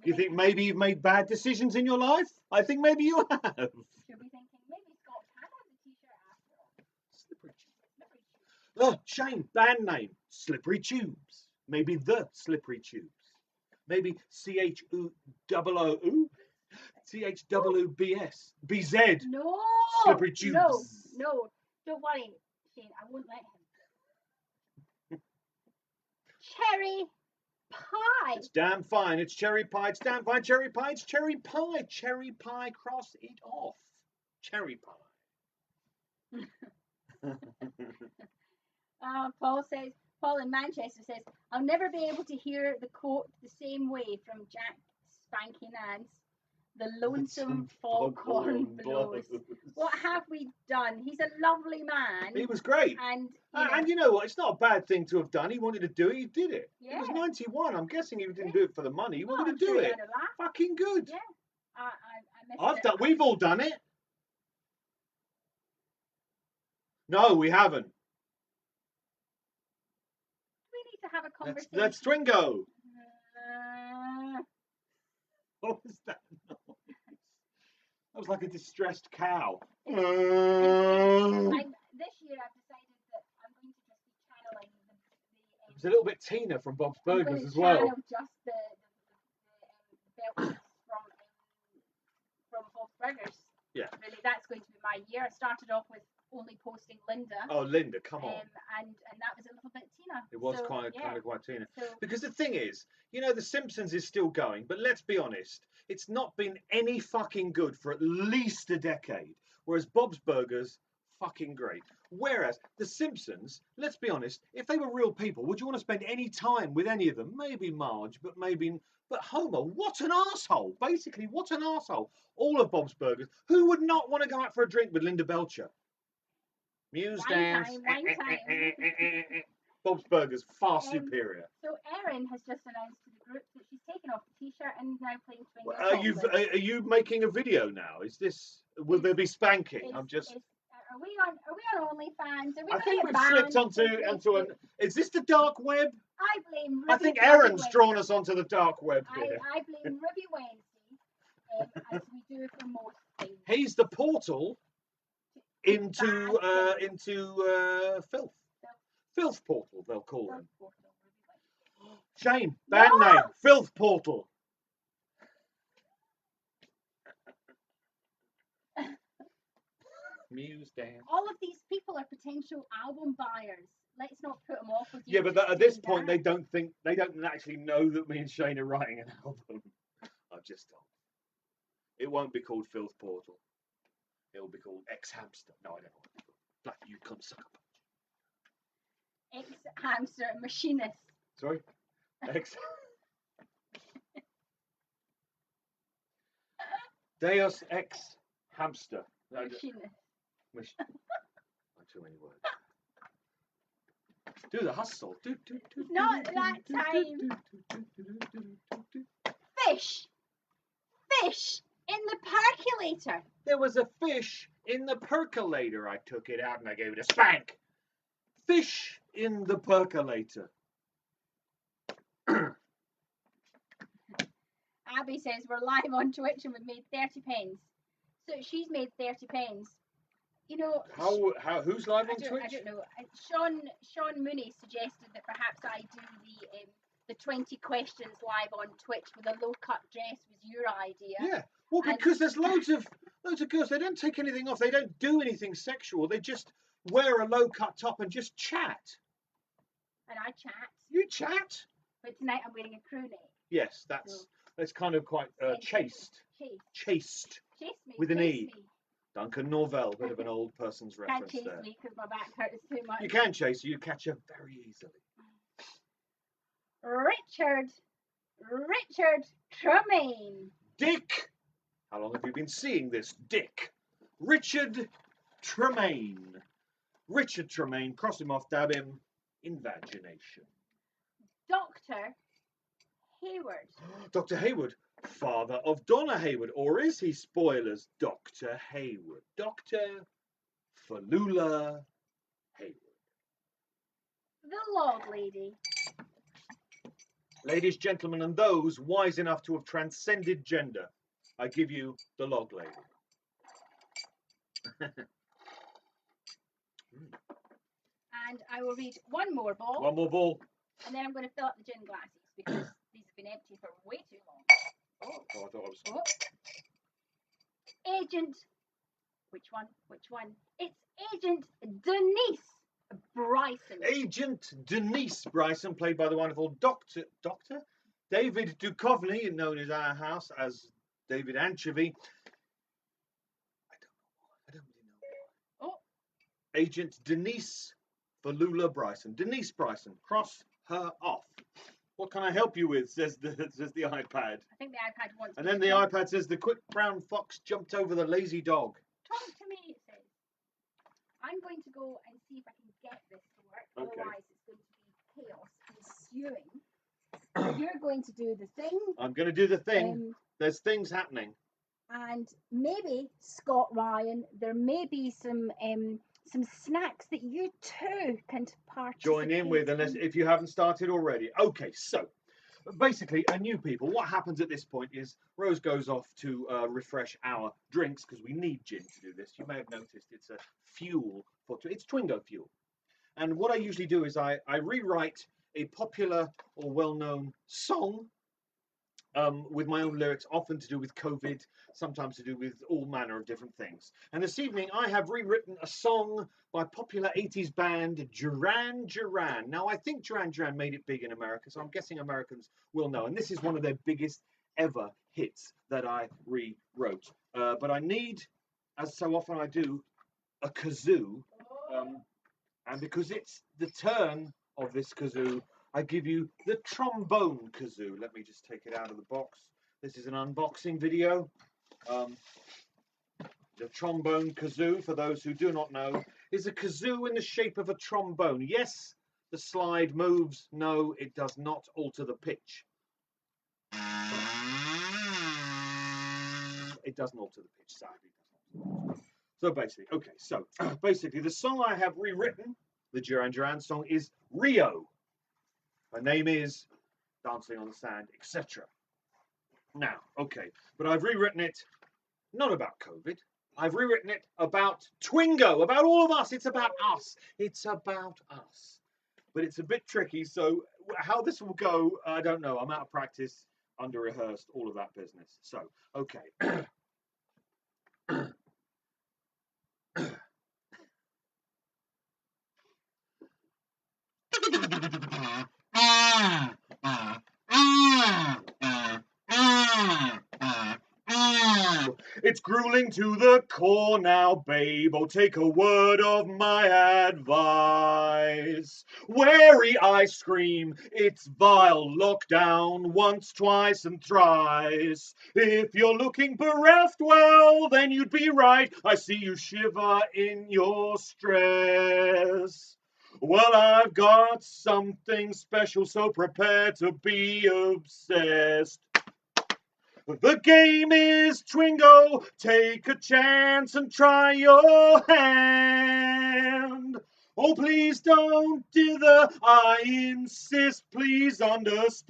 You think maybe you've made bad decisions in your life? I think maybe you have. Should be thinking maybe Scott had on the t-shirt after all. Slippery Tubes. Oh, shame. Band name. Slippery Tubes. Maybe the Slippery Tubes. Maybe CHOOOO? CHOOBS. BZ. No. Slippery Tubes. No. Don't worry, Shane. I won't let him. Cherry pie. It's damn fine. It's cherry pie. It's damn fine. Cherry pie. It's cherry pie. Cherry pie. Cross it off. Cherry pie. Paul in Manchester says, I'll never be able to hear the quote the same way from Jack Spanky Nance. The lonesome foghorn blows. What have we done? He's a lovely man. He was great. And you know what? It's not a bad thing to have done. He wanted to do it. He did it. Yeah. He was 91. I'm guessing he didn't do it for the money. He wanted to do it. Fucking good. Yeah. I missed it. We've all done it. No, we haven't. We need to have a conversation. Let's Twingo. What was that noise? That was like a distressed cow. This year I've decided that I'm going to just be channeling it was a little bit Tina from Bob's Burgers as well. Just the belts from Bob's Burgers. Yeah. Really, that's going to be my year. I started off with only posting Linda. Oh, Linda, come on. And that was a little bit Tina. It was kind of quite Tina. So, because the thing is, The Simpsons is still going, but let's be honest, it's not been any fucking good for at least a decade. Whereas Bob's Burgers, fucking great. Whereas The Simpsons, let's be honest, if they were real people, would you want to spend any time with any of them? Maybe Marge, but Homer, what an arsehole. Basically, what an arsehole. All of Bob's Burgers. Who would not want to go out for a drink with Linda Belcher? Muse dance. Wine time. Bob's Burgers, far superior. So Erin has just announced to the group that she's taken off the t-shirt and is now playing Twingo. Are you making a video now? Will there be spanking? Are we on OnlyFans? I think we've slipped onto an. Is this the dark web? I blame. I think Erin's drawn us onto the dark web here. I blame Ruby Wednesday, as we do for most things. He's the portal into filth. Filth portal, they'll call him. Shame, bad name. Filth portal. Muse dance. All of these people are potential album buyers. Let's not put them off with you. Yeah, but at this point, they don't actually know that me and Shane are writing an album. I've just told. It won't be called Filth Portal. It'll be called Ex Hamster. No, I don't know what it's called. Black, you come suck a punch. Ex Hamster Machinist. Sorry? Ex. Deus Ex Hamster. Machinist. Too many words. Do the hustle. Not that time. Fish in the percolator. There was a fish in the percolator. I took it out and I gave it a spank. Fish in the percolator. Abby says we're live on Twitch and we've made 30 pence. So she's made 30 pence. How who's live on Twitch? I don't know. Sean Mooney suggested that perhaps I do the 20 questions live on Twitch with a low cut dress was your idea. Yeah. Well, because there's loads of girls. They don't take anything off. They don't do anything sexual. They just wear a low cut top and just chat. And I chat. You chat. But tonight I'm wearing a crew neck. Yes, that's kind of quite chaste. Chaste. Chase me. With an E. Me. Duncan Norvell, bit of an old person's reference there. Can't chase me because my back hurts too much. You can chase her. You catch her very easily. Richard Tremaine. Dick! How long have you been seeing this dick? Richard Tremaine. Richard Tremaine, cross him off, dab him, invagination. Dr. Hayward. Dr. Hayward, father of Donna Hayward, or is he? Spoilers, Dr. Hayward. Dr. Falula Hayward. The Log Lady. Ladies, gentlemen, and those wise enough to have transcended gender, I give you the Log Lady. And I will read one more ball. One more ball. And then I'm going to fill up the gin glasses because these have been empty for way too long. Oh, I thought I was. Oh. Agent. Which one? Which one? It's Agent Denise Bryson. Agent Denise Bryson, played by the wonderful Dr. David Duchovny, known in our house as David Anchovy. I don't really know. Oh. Agent Denise Falula Bryson. Denise Bryson, cross her off. What can I help you with? Says the iPad. I think the iPad wants. And then the iPad says the quick brown fox jumped over the lazy dog. Talk to me, it says. I'm going to go and see if I can get this to work. Okay. Otherwise, it's going to be chaos ensuing. You're going to do the thing. I'm going to do the thing. There's things happening. And maybe, Scott Ryan, there may be some snacks that you too can participate Join in with, unless if you haven't started already. Okay, so basically, new people, what happens at this point is Rose goes off to refresh our drinks because we need gin to do this. You may have noticed it's a fuel it's Twingo fuel. And what I usually do is I rewrite a popular or well-known song with my own lyrics, often to do with COVID, sometimes to do with all manner of different things. And this evening I have rewritten a song by popular 80s band Duran Duran. Now I think Duran Duran made it big in America, so I'm guessing Americans will know. And this is one of their biggest ever hits that I rewrote. But I need, as so often I do, a kazoo. And because it's the turn of this kazoo, I give you the trombone kazoo. Let me just take it out of the box. This is an unboxing video. The trombone kazoo, for those who do not know, is a kazoo in the shape of a trombone. Yes, the slide moves. No, it does not alter the pitch. It doesn't alter the pitch, sadly. So basically, the song I have rewritten, the Duran Duran song, is Rio. Her name is Dancing on the Sand, etc. Now, okay, but I've rewritten it not about COVID. I've rewritten it about Twingo, about all of us. It's about us. It's about us. But it's a bit tricky, so how this will go, I don't know. I'm out of practice, under-rehearsed, all of that business. So, okay. It's grueling to the core now, babe. Oh, take a word of my advice. Wary ice cream, it's vile. Lockdown once, twice, and thrice. If you're looking bereft, well, then you'd be right. I see you shiver in your stress. Well, I've got something special, so prepare to be obsessed. The game is Twingo, take a chance and try your hand. Oh, please don't dither, I insist, please understand.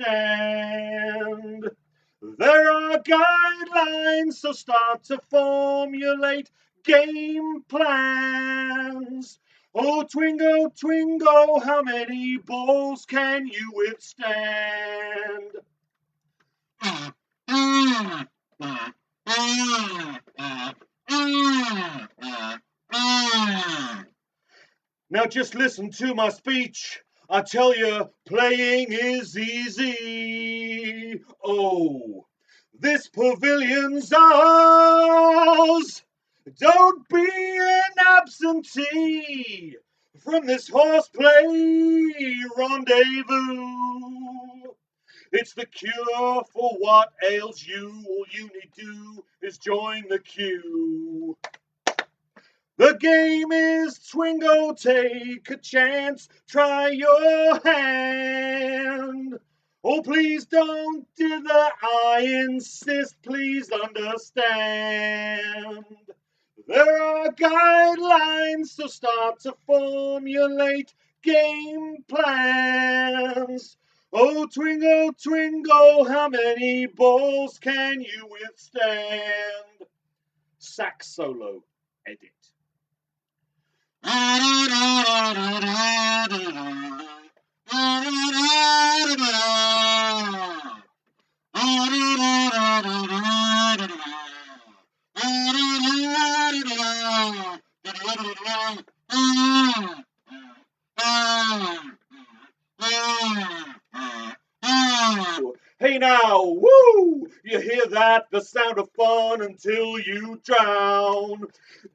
There are guidelines, so start to formulate game plans. Oh, Twingo, Twingo, how many balls can you withstand? Now just listen to my speech. I tell you, playing is easy. Oh, this pavilion's ours. Don't be an absentee from this horseplay rendezvous. It's the cure for what ails you. All you need to do is join the queue. The game is Twingo, take a chance, try your hand. Oh, please don't dither, I insist, please understand. There are guidelines, so start to formulate game plans. Oh, Twingo, Twingo, how many balls can you withstand? Sax solo, edit. Hey now, woo! You hear that? The sound of fun until you drown.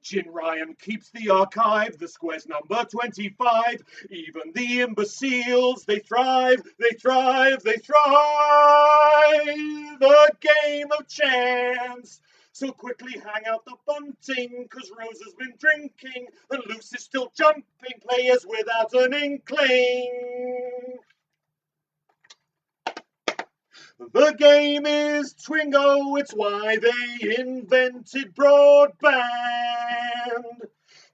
Jin Ryan keeps the archive, the square's number 25. Even the imbeciles, they thrive, they thrive, they thrive. The game of chance. So quickly hang out the bunting, 'cause Rose has been drinking, and Luce is still jumping players without an inkling. The game is Twingo, it's why they invented broadband.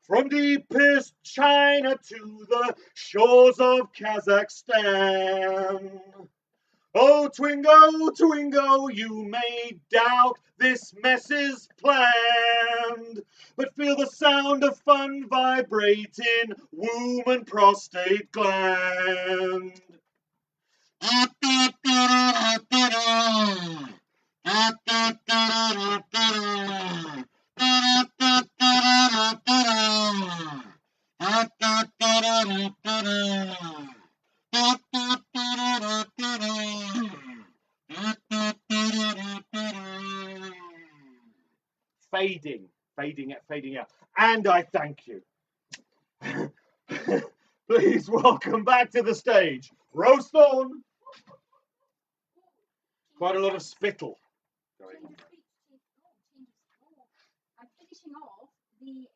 From deepest China to the shores of Kazakhstan. Oh, Twingo, Twingo, you may doubt this mess is planned, but feel the sound of fun vibrating womb and prostate gland. Fading out. And I thank you. Please welcome back to the stage, Rose Thorne. Quite a lot of spittle going on. I'm finishing off the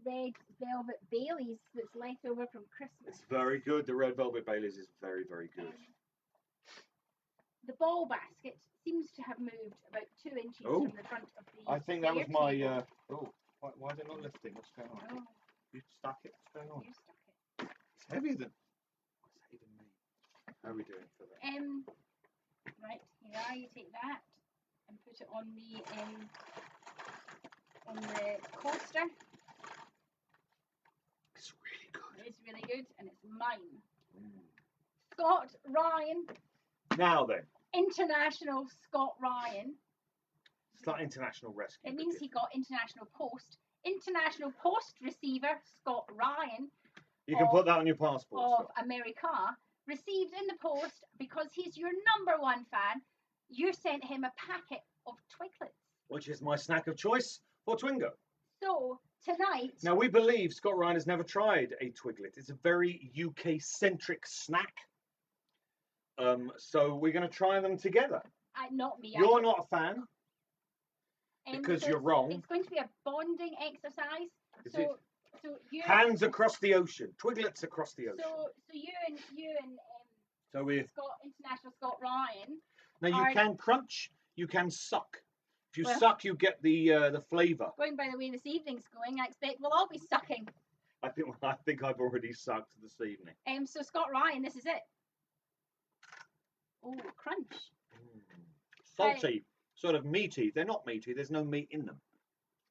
red velvet Baileys that's left over from Christmas. It's very good. The red velvet Baileys is very, very good. The ball basket seems to have moved about 2 inches from the front of the. I think that was my. Why is it not lifting? What's going on? Oh. You stuck it. What's going on? You stuck it. It's heavier than. It's heavier than me. How are we doing for that? Right, here are, you take that and put it on the coaster. It's really good. It's really good, and it's mine. Scott Ryan. Now then. International Scott Ryan. It's like international rescue. It means he got international post. International post receiver Scott Ryan. You can put that on your passport. Of America. Received in the post because he's your #1 fan. You sent him a packet of Twiglets. Which is my snack of choice for Twingo. So tonight. Now we believe Scott Ryan has never tried a Twiglet. It's a very UK-centric snack. So we're going to try them together. Not me. You're not a fan because you're wrong. It's going to be a bonding exercise. So you hands across the ocean, Twiglets across the ocean. So you and International Scott Ryan. Now you can crunch, you can suck. If you suck, you get the flavour. Going by the way this evening's going, I expect we'll all be sucking. I think I've already sucked this evening. So Scott Ryan, this is it. Oh, crunch. Salty, sort of meaty. They're not meaty. There's no meat in them.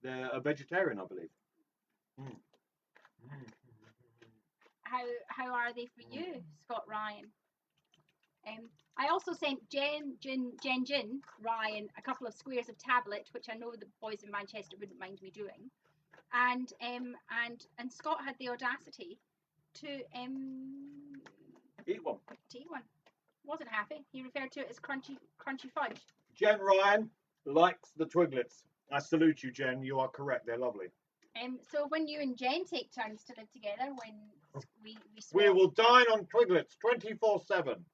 They're a vegetarian, I believe. How are they for you, Scott Ryan? I also sent Jen Ryan a couple of squares of tablet, which I know the boys in Manchester wouldn't mind me doing, and Scott had the audacity to eat one. Wasn't happy. He referred to it as crunchy fudge. Jen Ryan likes the Twiglets. I salute you, Jen. You are correct. They're lovely. So when you and Jen take turns to live together, when we will dine on Twiglets 24/7.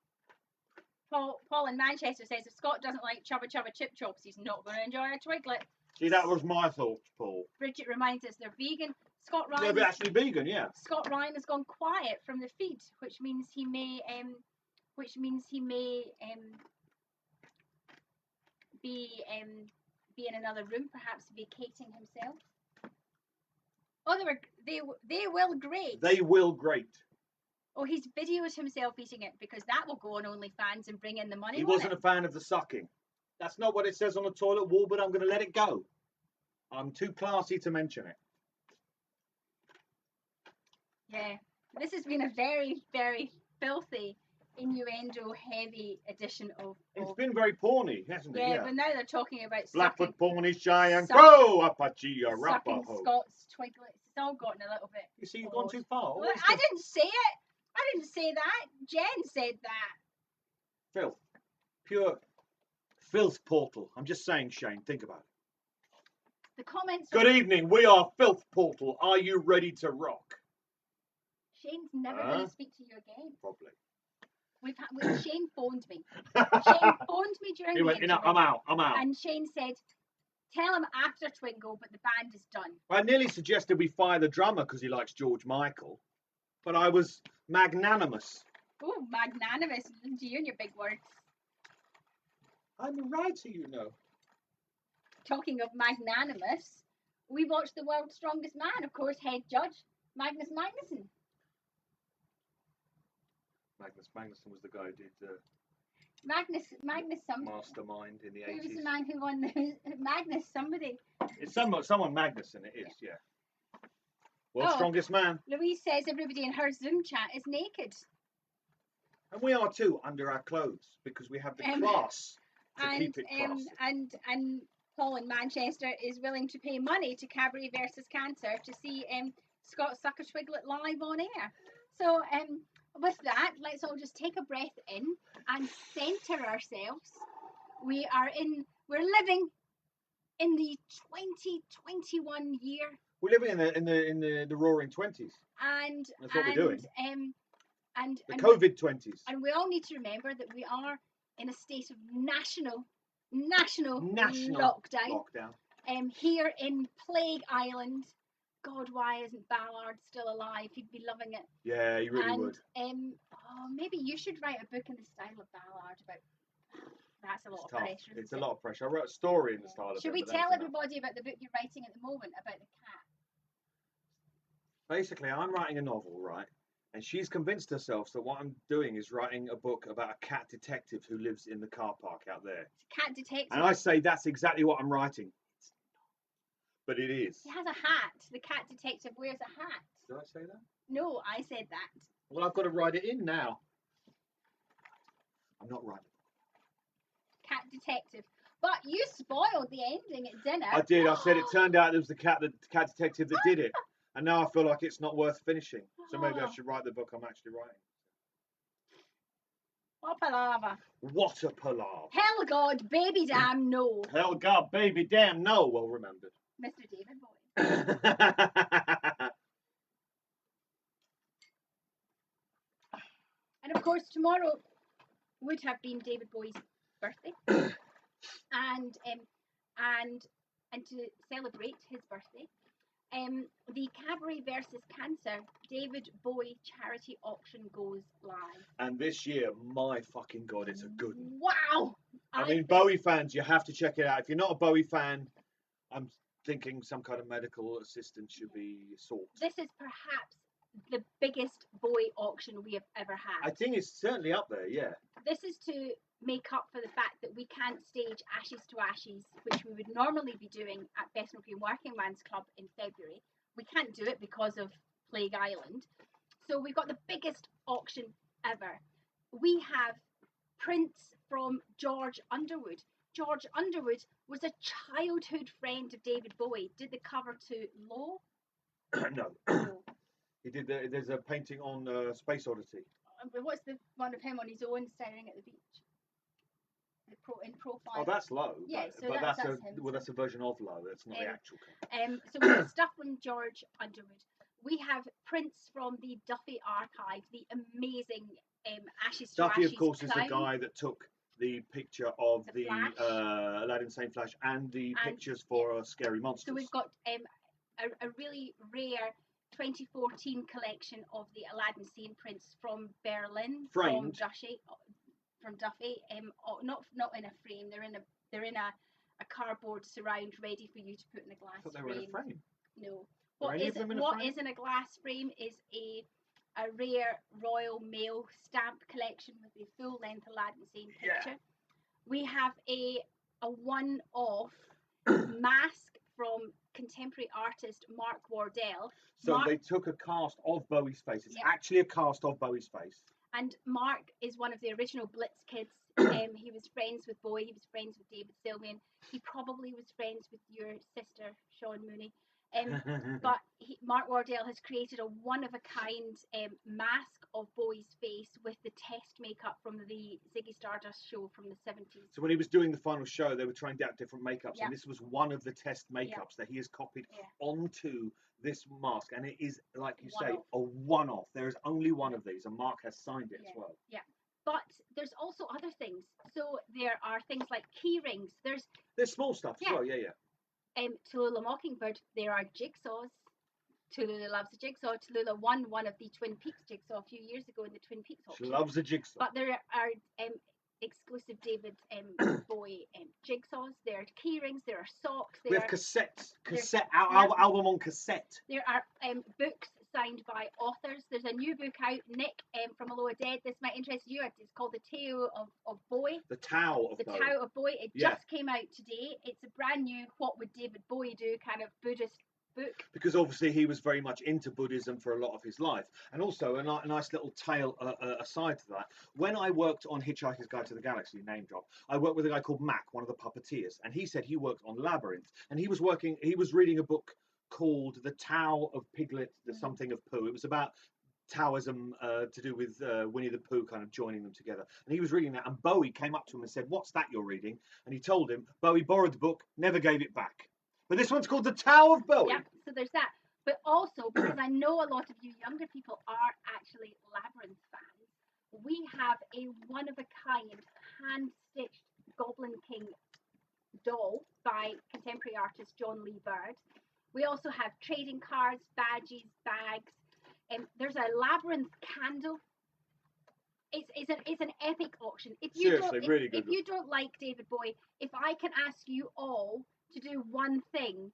Paul in Manchester says if Scott doesn't like Chubba Chubba Chip Chops, he's not going to enjoy a Twiglet. See, that was my thoughts, Paul. Bridget reminds us they're vegan. Scott They're Ryan. actually vegan, yeah. Scott Ryan has gone quiet from the feed, which means he may be in another room, perhaps vacating himself. Oh, they will grate. They will grate. Oh, he's videoed himself eating it because that will go on OnlyFans and bring in the money. He wasn't a fan of the sucking. That's not what it says on the toilet wall, but I'm going to let it go. I'm too classy to mention it. Yeah, this has been a very, very filthy, innuendo-heavy edition of. It's been very porny, hasn't it? Yeah, but now they're talking about Blackfoot sucking, pony shy and crow Apache sucking Arapaho. Scott's twiglets. It's all gotten a little bit. You see, you've gone too far. Well, I didn't say it. I didn't say that. Jen said that. Filth. Pure filth portal. I'm just saying, Shane, think about it. The comments. Good evening, we are Filth Portal. Are you ready to rock? Shane's never going to speak to you again. Probably. Shane phoned me. Shane phoned me during the interview. I'm out. And Shane said, tell him after Twingo, but the band is done. I nearly suggested we fire the drummer because he likes George Michael, but I was magnanimous. Oh, magnanimous. Listen to you and your big words. I'm a writer, you know. Talking of magnanimous, we watched The World's Strongest Man, of course, head judge, Magnus Magnusson. Magnus Magnusson was the guy who did Magnus something. Mastermind in the 80s. Who was the man who won the Magnus somebody? It's someone Magnuson, it is, yeah. World's Strongest Man. Louise says everybody in her Zoom chat is naked. And we are too, under our clothes, because we have the class to keep it classy. And Paul in Manchester is willing to pay money to Cabaret versus Cancer to see Scott suck a twiglet live on air. So with that, let's all just take a breath in and centre ourselves. We're living in the 2021 year. We're living in the roaring 20s. And that's what we're doing. The COVID 20s. And we all need to remember that we are in a state of national lockdown. Here in Plague Island. God, why isn't Ballard still alive? He'd be loving it. Yeah, he really would. Maybe you should write a book in the style of Ballard about. That's a lot of pressure. It's a lot of pressure. I wrote a story in the style of. Should we tell everybody about the book you're writing at the moment about the cat? Basically, I'm writing a novel, right? And she's convinced herself that what I'm doing is writing a book about a cat detective who lives in the car park out there. Cat detective. And I say that's exactly what I'm writing. But it is. He has a hat. The cat detective wears a hat. Did I say that? No, I said that. Well, I've got to write it in now. I'm not writing. Cat detective. But you spoiled the ending at dinner. I did. I said it turned out it was the cat detective that did it. And now I feel like it's not worth finishing. So maybe I should write the book I'm actually writing. What a palaver. What a palaver. Hell God, baby damn no. Hell God, baby damn no. Well remembered. Mr. David Bowie. And of course, tomorrow would have been David Bowie's birthday. and to celebrate his birthday, the Cabaret versus Cancer David Bowie charity auction goes live. And this year, my fucking God, it's a good one. Wow! I mean, Bowie fans, you have to check it out. If you're not a Bowie fan, I'm thinking some kind of medical assistance should be sought. This is perhaps the biggest Bowie auction we have ever had. I think it's certainly up there, yeah. This is to make up for the fact that we can't stage Ashes to Ashes, which we would normally be doing at Bethnal Green Working Man's Club in February. We can't do it because of Plague Island. So we've got the biggest auction ever. We have prints from George Underwood. George Underwood was a childhood friend of David Bowie. Did the cover to Low? No. He did. There's a painting on Space Oddity. What's the one of him on his own staring at the beach? In profile. Oh, that's Low. Yeah, so but that's him. Well, that's a version of Low. That's not the actual cover. So we have stuff from George Underwood. We have prints from the Duffy archive, the amazing Ashes to Ashes. Duffy, of course, is the guy that took the picture of the Flash. Aladdin Sane Flash and the pictures for Scary Monsters. So we've got a really rare 2014 collection of the Aladdin scene prints from Berlin, Framed. from Duffy. Not in a frame. They're in a cardboard surround ready for you to put in a glass I thought they frame. were in a frame. No. What is in a glass frame is a rare Royal Mail stamp collection with a full length Aladdin scene picture. Yeah. We have a one-off mask from contemporary artist Mark Wardell. So they took a cast of Bowie's face. It's actually a cast of Bowie's face. And Mark is one of the original Blitz kids. He was friends with Bowie. He was friends with David Sylvian. He probably was friends with your sister, Sean Mooney. But Mark Wardell has created a one-of-a-kind mask of Bowie's face with the test makeup from the Ziggy Stardust show from the 70s. So when he was doing the final show, they were trying out different makeups, and this was one of the test makeups that he has copied onto this mask, and it is, like you say, a one-off. There is only one of these, and Mark has signed it as well. Yeah. But there's also other things. So there are things like key rings. There's small stuff as well. Yeah. Tallulah Mockingbird, there are jigsaws. Tallulah loves a jigsaw. Tallulah won one of the Twin Peaks jigsaw a few years ago in the Twin Peaks auction. She loves a jigsaw. But there are exclusive David Bowie jigsaws. There are key rings. There are socks. We have cassettes. Album on cassette. There are books signed by authors. There's a new book out, Nick, from Below a Dead. This might interest you. It's called The Tale of Bowie. The Tao of Bowie. The Tao of Bowie. It just came out today. It's a brand new What Would David Bowie Do kind of Buddhist book. Because obviously he was very much into Buddhism for a lot of his life. And also a nice little tale aside to that. When I worked on Hitchhiker's Guide to the Galaxy, name drop, I worked with a guy called Mac, one of the puppeteers, and he said he worked on Labyrinth, and he was reading a book called The Tao of Piglet, the something of Pooh. It was about Taoism to do with Winnie the Pooh kind of joining them together. And he was reading that, and Bowie came up to him and said, "What's that you're reading?" And he told him. Bowie borrowed the book, never gave it back. But this one's called The Tao of Bowie. Yeah, so there's that. But also, because I know a lot of you younger people are actually Labyrinth fans, we have a one-of-a-kind hand-stitched Goblin King doll by contemporary artist John Lee Bird. We also have trading cards, badges, bags. There's a Labyrinth candle. It's an epic auction. If you don't like David Bowie, if I can ask you all to do one thing,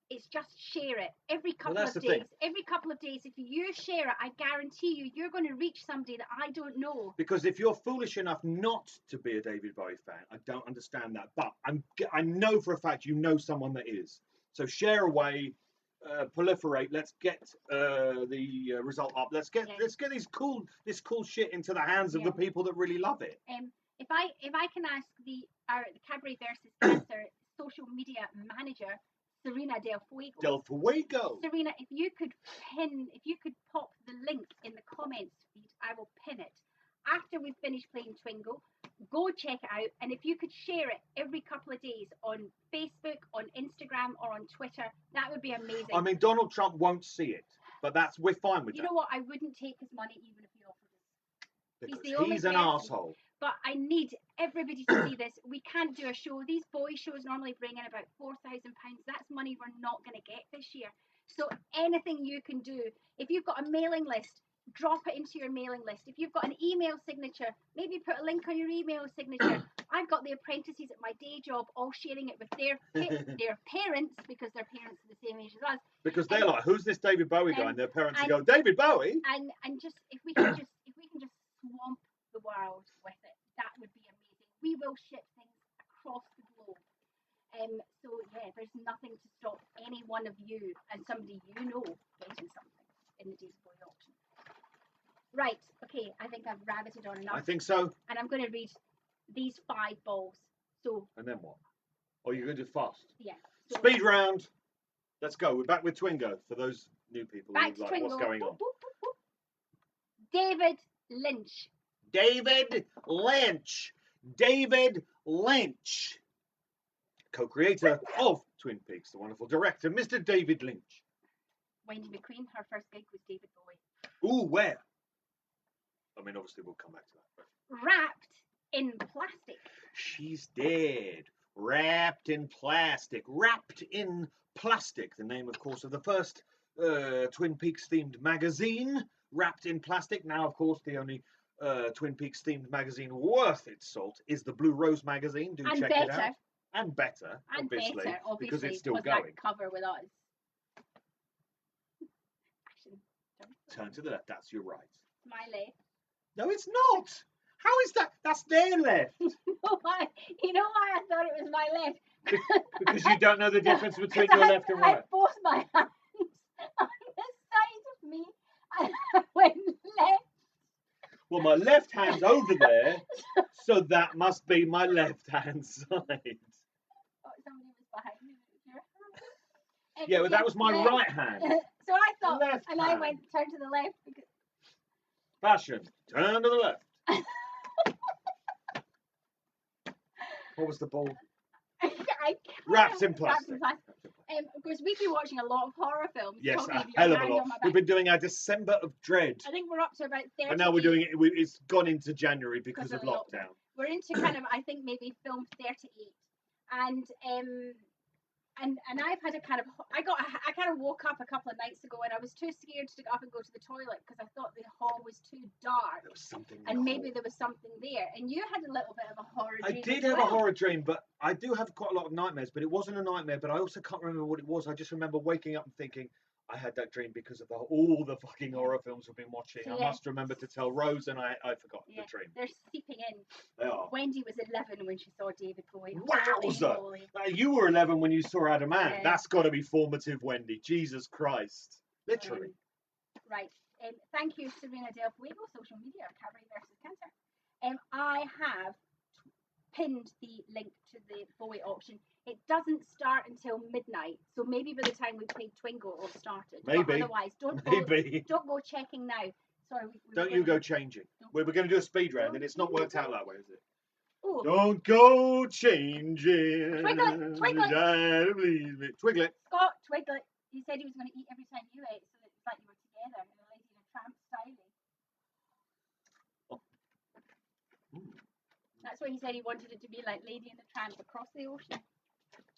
it's just share it every couple of days. Every couple of days, if you share it, I guarantee you're going to reach somebody that I don't know. Because if you're foolish enough not to be a David Bowie fan, I don't understand that. But I know for a fact you know someone that is. So share away, proliferate. Let's get the result up. Let's get this cool shit into the hands of the people that really love it. If I can ask the Cabaret versus Cancer social media manager, Serena Del Fuego. Serena, if you could pop the link in the comments feed, I will pin it. After we've finished playing Twingo, go check it out, and if you could share it every couple of days on Facebook, on Instagram, or on Twitter, that would be amazing. I mean, Donald Trump won't see it, but we're fine with that. You know what? I wouldn't take his money even if he offered it. Because he's an arsehole. But I need everybody to see this. We can't do a show. These Bowie shows normally bring in about £4,000. That's money we're not going to get this year. So anything you can do, if you've got a mailing list, drop it into your mailing list. If you've got an email signature, maybe put a link on your email signature. I've got the apprentices at my day job all sharing it with their parents, because their parents are the same age as us. Because they're like, who's this David Bowie guy? And their parents go, David Bowie. And just if we can just swamp the world with it, that would be amazing. We will ship things across the globe. So yeah, there's nothing to stop any one of you and somebody you know getting something in the David Bowie auction. Right, okay, I think I've rabbited on enough. I think so. And I'm going to read these 5 balls. So. And then what? Oh, you're going to do fast? Yeah. So speed round. Let's go. We're back with Twingo for those new people back who like what's going on. David Lynch. David Lynch. David Lynch. Co-creator of Twin Peaks, the wonderful director, Mr. David Lynch. Wendy McQueen, her first gig was David Bowie. Ooh, where? I mean, obviously we'll come back to that. But... Wrapped in plastic. She's dead. Wrapped in plastic. Wrapped in plastic. The name, of course, of the first Twin Peaks themed magazine. Wrapped in plastic. Now, of course, the only Twin Peaks themed magazine worth its salt is the Blue Rose magazine. Do check it out. And better, obviously, because it's still going. That cover with us. Turn to the left. That's your right. My left. No, it's not. How is that? That's their left. You know why I thought it was my left? Because you don't know the difference between your left and right. I forced my hands on the side of me and I went left. Well, my left hand's over there, so that must be my left hand side. Oh, somebody was behind me. Yeah, well, that was my right hand. So I thought, Left and hand. I went turn to the left because. Fashion, turn to the left. What was the ball? Wrapped in plastic. Because we've been watching a lot of horror films. Yes, a hell of a lot. We've been doing our December of Dread. I think we're up to about 30. And now we're doing it. It's gone into January because of lockdown. We're into kind of, I think, maybe film 38. And I've had a kind of, I kind of woke up a couple of nights ago and I was too scared to get up and go to the toilet because I thought the hall was too dark. There was something. And maybe there was something there. And you had a little bit of a horror dream. I did have a horror dream, but I do have quite a lot of nightmares. But it wasn't a nightmare. But I also can't remember what it was. I just remember waking up and thinking, I had that dream because of all the fucking horror films we've been watching. I must remember to tell Rose, and I forgot the dream. They're seeping in. They are. Wendy was 11 when she saw David Bowie. Wowza! You were 11 when you saw Adam Ant. That's got to be formative, Wendy. Jesus Christ. Literally. Right. Thank you, Serena Del Fuego, social media, Cabaret versus Cancer. I have pinned the link to the Bowie auction. It doesn't start until midnight, so maybe by the time we played Twingo, it'll have started. Maybe. But otherwise, don't go checking now. Sorry. Don't you go changing. We're going to do a speed round, and it's not worked out that way, is it? Ooh. Don't go changing. Twiglet. Twiglet. Scott Twiglet. He said he was going to eat every time you ate, so that it's like you were together in a Lady in a Tramp style. That's what he said. He wanted it to be like Lady and the Tramp across the ocean.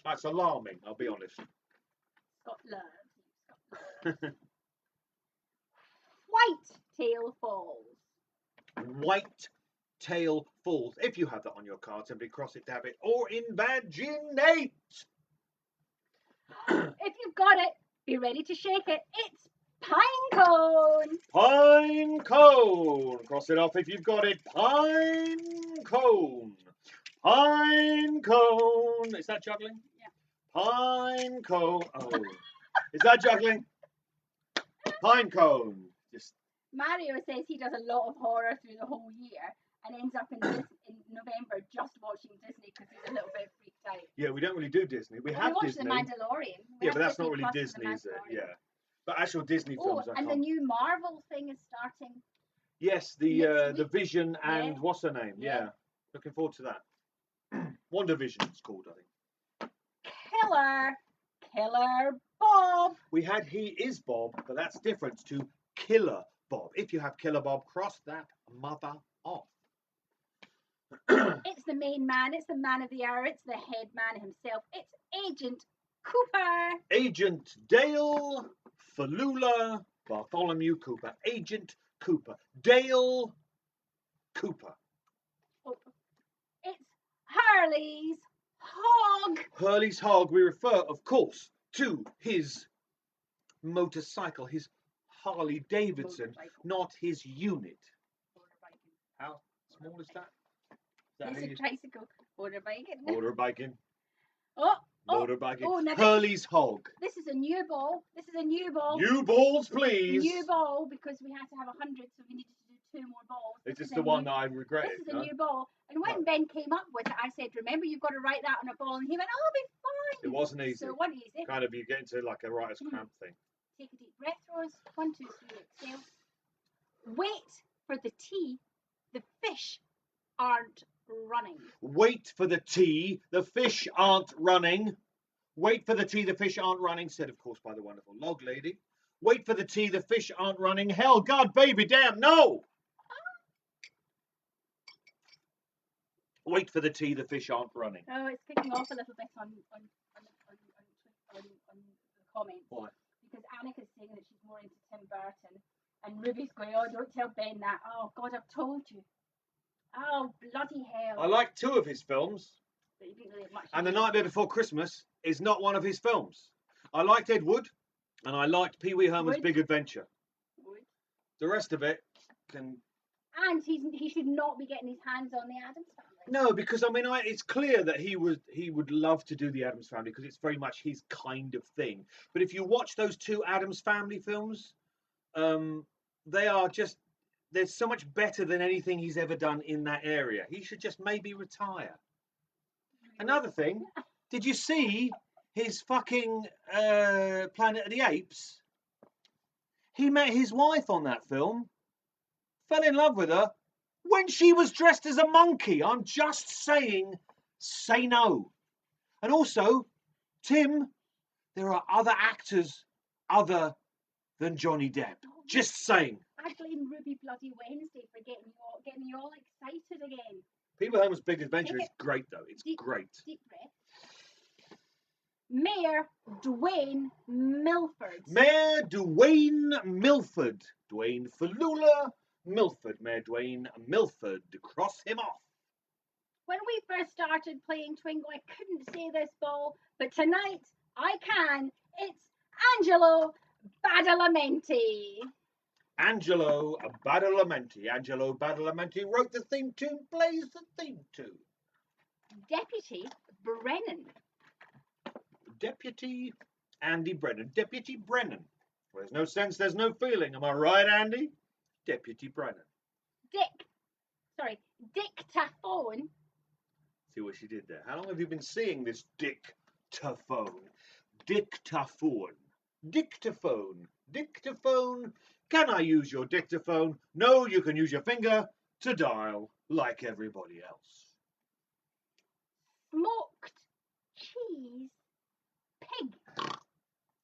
That's alarming, I'll be honest. Scott loves White Tail Falls. White Tail Falls. If you have that on your card, simply cross it, dab it, or invaginate. If you've got it, be ready to shake it. It's Pine Cone. Pine Cone. Cross it off if you've got it. Pine Cone. Pine Cone. Is that juggling? Yeah. Pine Cone. Oh. Is that juggling? Pine Cone. Just. Mario says he does a lot of horror through the whole year and ends up in November just watching Disney because he's a little bit freaked out. Yeah, we don't really do Disney. We have watch Disney. The Mandalorian. Yeah, but that's not really Disney, is it? Yeah. But actual Disney films. And the new Marvel thing is starting. Yes, the Vision and what's her name? Yeah. Looking forward to that. WandaVision it's called, I think. Killer Bob. We had He Is Bob, but that's different to Killer Bob. If you have Killer Bob, cross that mother off. It's the main man. It's the man of the hour. It's the head man himself. It's Agent Cooper. Agent Dale Falula Bartholomew Cooper. Agent Cooper. Dale Cooper. Oh, it's Hurley's Hog. Hurley's Hog. We refer, of course, to his motorcycle, his Harley Davidson, not his unit. How small is that? It's a tricycle. Motorbiking. Motorbiking. Oh, motorbiking. Oh, Hurley's Hog. This is a new ball. New balls, please. New ball because we had to have 100, so we needed to do 2 more balls. Is this the one that I regretted? This is a new ball. And when Ben came up with it, I said, remember, you've got to write that on a ball. And he went, oh, it'll be fine. It wasn't easy. So it wasn't easy. Kind of, you get into like a writer's cramp thing. Take a deep breath, Rose. 1, 2, 3, exhale. Wait for the tea. The fish aren't running. Wait for the tea. The fish aren't running. Wait for the tea. The fish aren't running. Said, of course, by the wonderful log lady. Wait for the tea. The fish aren't running. Hell, God, baby, damn, no. Wait for the tea, the fish aren't running. Oh, it's kicking off a little bit on the comments. Why? Because Annika's saying that she's more into Tim Burton, and Ruby's going, oh, don't tell Ben that. Oh, God, I've told you. Oh, bloody hell. I like 2 of his films. But you didn't really have much And The to do. Nightmare Before Christmas is not one of his films. I liked Ed Wood, and I liked Pee Wee Herman's Wood. Big Adventure. Would. The rest of it can... And he should not be getting his hands on the Addams Family. No, because I mean, it's clear that he would love to do the Addams Family because it's very much his kind of thing. But if you watch those 2 Addams Family films, they are just, they're so much better than anything he's ever done in that area. He should just maybe retire. Another thing, did you see his fucking Planet of the Apes? He met his wife on that film, fell in love with her when she was dressed as a monkey. I'm just saying, say no. And also, Tim, there are other actors other than Johnny Depp. Just saying. I blame Ruby Bloody Wednesday for getting me all excited again. Pee Wee Herman's Big Adventure is great, though. It's great. Deep breath. Mayor Dwayne Milford. Mayor Dwayne Milford. Dwayne Falula Milford. Mayor Dwayne Milford. Cross him off. When we first started playing Twingo, I couldn't say this, Ball, but tonight I can. It's Angelo Badalamenti. Angelo Badalamenti. Angelo Badalamenti wrote the theme tune, plays the theme tune. Deputy Brennan. Deputy Andy Brennan. Deputy Brennan. Well, there's no sense, there's no feeling. Am I right, Andy? Deputy Brennan. Dictaphone. See what she did there. How long have you been seeing this dictaphone? Dictaphone. Dictaphone. Dictaphone. Can I use your dictaphone? No, you can use your finger to dial like everybody else. Smoked cheese pig.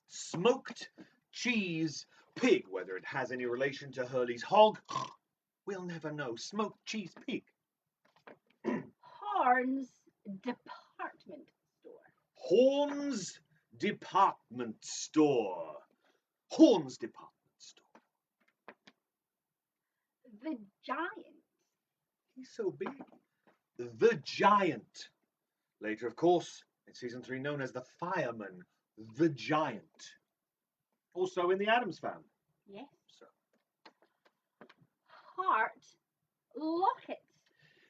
Smoked cheese pig. Whether it has any relation to Hurley's hog, we'll never know. Smoked cheese pig. Horns department store. Horns department store. Horns department store. The Giant. He's so big. The Giant. Later, of course, in season 3, known as the Fireman. The Giant. Also in the Addams Family. Yes. So. Heart locket.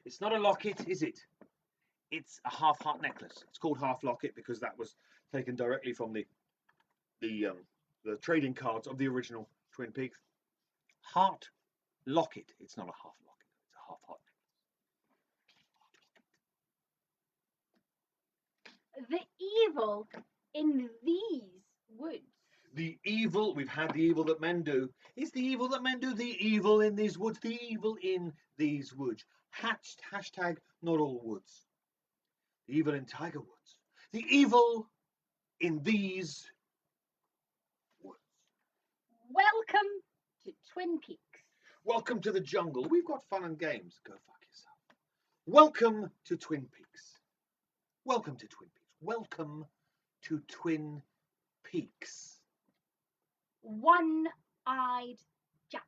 It's not a locket, is it? It's a half heart necklace. It's called half locket because that was taken directly from the trading cards of the original Twin Peaks. Heart locket. It's not a half locket. It's a half heart necklace. The evil in these woods. The evil, we've had the evil that men do. Is the evil that men do the evil in these woods? The evil in these woods. Hashtag not all woods. The evil in Tiger Woods. The evil in these woods. Welcome to Twin Peaks. Welcome to the jungle. We've got fun and games. Go fuck yourself. Welcome to Twin Peaks. Welcome to Twin Peaks. Welcome to Twin Peaks. One-eyed Jacks.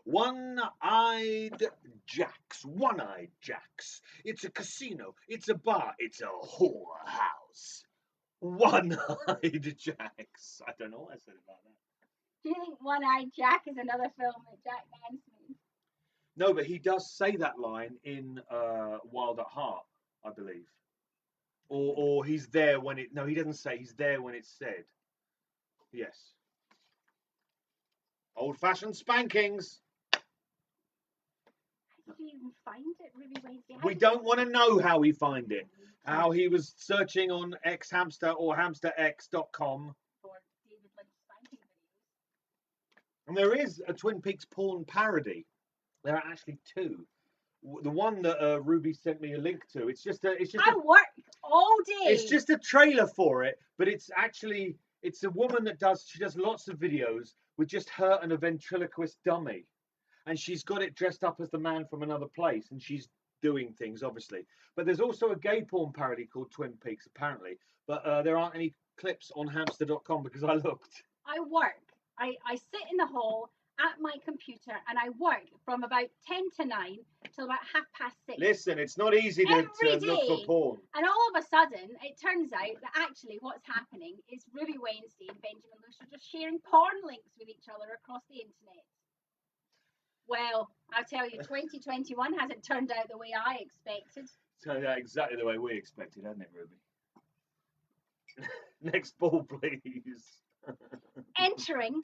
One-eyed Jacks. One-eyed Jacks. It's a casino. It's a bar. It's a whorehouse. One-eyed Jacks. I don't know what I said about that. Do you think One-eyed Jack is another film that Jack Nance made? No, but he does say that line in Wild at Heart, I believe. Or he's there when it... No, he doesn't say. He's there when it's said. Yes. Old-fashioned spankings. How did you even find it, Ruby Wednesday? We don't want to know how he find it. How he was searching on xhamster or hamsterx.com. For David Lynch spanking videos. And there is a Twin Peaks porn parody. There are actually 2. The one that Ruby sent me a link to. It's just I work all day. It's just a trailer for it, but it's a woman that does lots of videos with just her and a ventriloquist dummy, and she's got it dressed up as the man from another place, and she's doing things, obviously. But there's also a gay porn parody called Twin Peaks, apparently. But there aren't any clips on hamster.com because I looked. I work. I sit in the hall at my computer and I work from about 10 to 9 till about 6:30. Listen, it's not easy to Every look for day. porn. And all of a sudden, it turns out that actually what's happening is Ruby Wednesday and Benjamin Luce are just sharing porn links with each other across the internet. Well, I'll tell you, 2021 hasn't turned out the way I expected. Turned out exactly the way we expected, hasn't it, Ruby? Next ball, please. Entering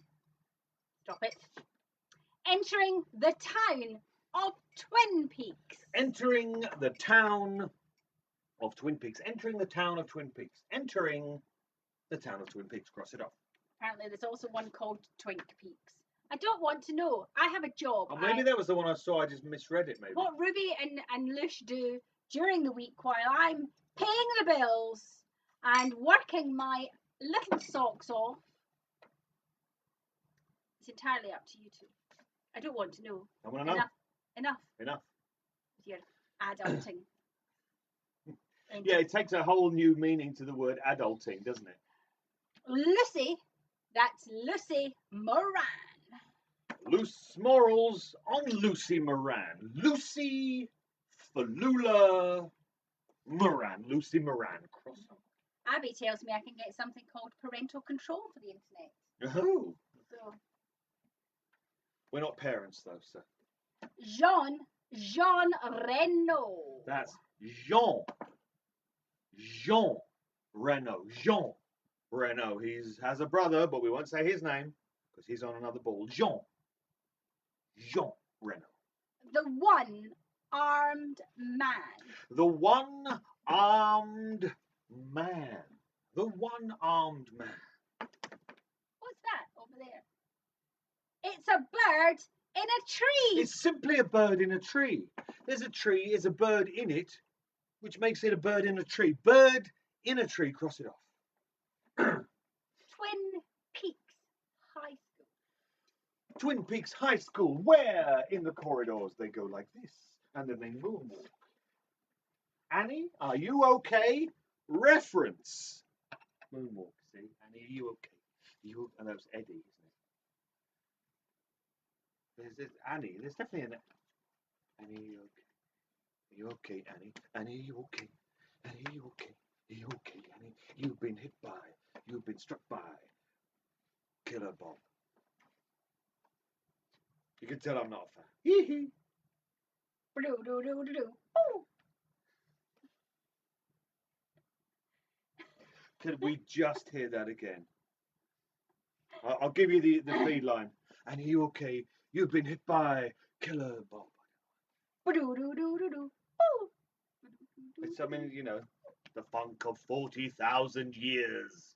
the town of Twin Peaks. Entering the town of Twin Peaks. Entering the town of Twin Peaks. Entering the town of Twin Peaks. Cross it off. Apparently, there's also one called Twink Peaks. I don't want to know. I have a job. Oh, maybe that was the one I saw. I just misread it, maybe. What Ruby and Lush do during the week while I'm paying the bills and working my little socks off, it's entirely up to you two. I don't want to know. I want to know. Enough. With your adulting. Yeah, it takes a whole new meaning to the word adulting, doesn't it? Lucy, that's Lucy Moran. Loose morals on Lucy Moran. Lucy Falula Moran. Lucy Moran. Cross up. Abby tells me I can get something called parental control for the internet. Oh. So, We're not parents, though, sir. Jean Reno. That's Jean Reno. Jean Reno. He has a brother, but we won't say his name because he's on another ball. Jean Reno. The one-armed man. The one-armed man. The one-armed man. What's that over there? It's a bird in a tree. It's simply a bird in a tree. There's a tree, there's a bird in it, which makes it a bird in a tree. Bird in a tree, cross it off. Twin Peaks High School. Twin Peaks High School, where in the corridors they go like this, and then they moonwalk. Annie, are you okay? Reference. Moonwalk, see? Annie, are you okay? And that was Eddie, isn't it? There's Annie. There's definitely an Annie. Are you okay, Annie? Annie, are you okay? Annie, are you okay? Are you okay, Annie? You've been struck by Killer Bob. You can tell I'm not a fan. Hee hee. Could we just hear that again? I'll give you the feed line. And are you okay? You've been hit by Killer Bob. It's, I mean, you know, the funk of 40,000 years.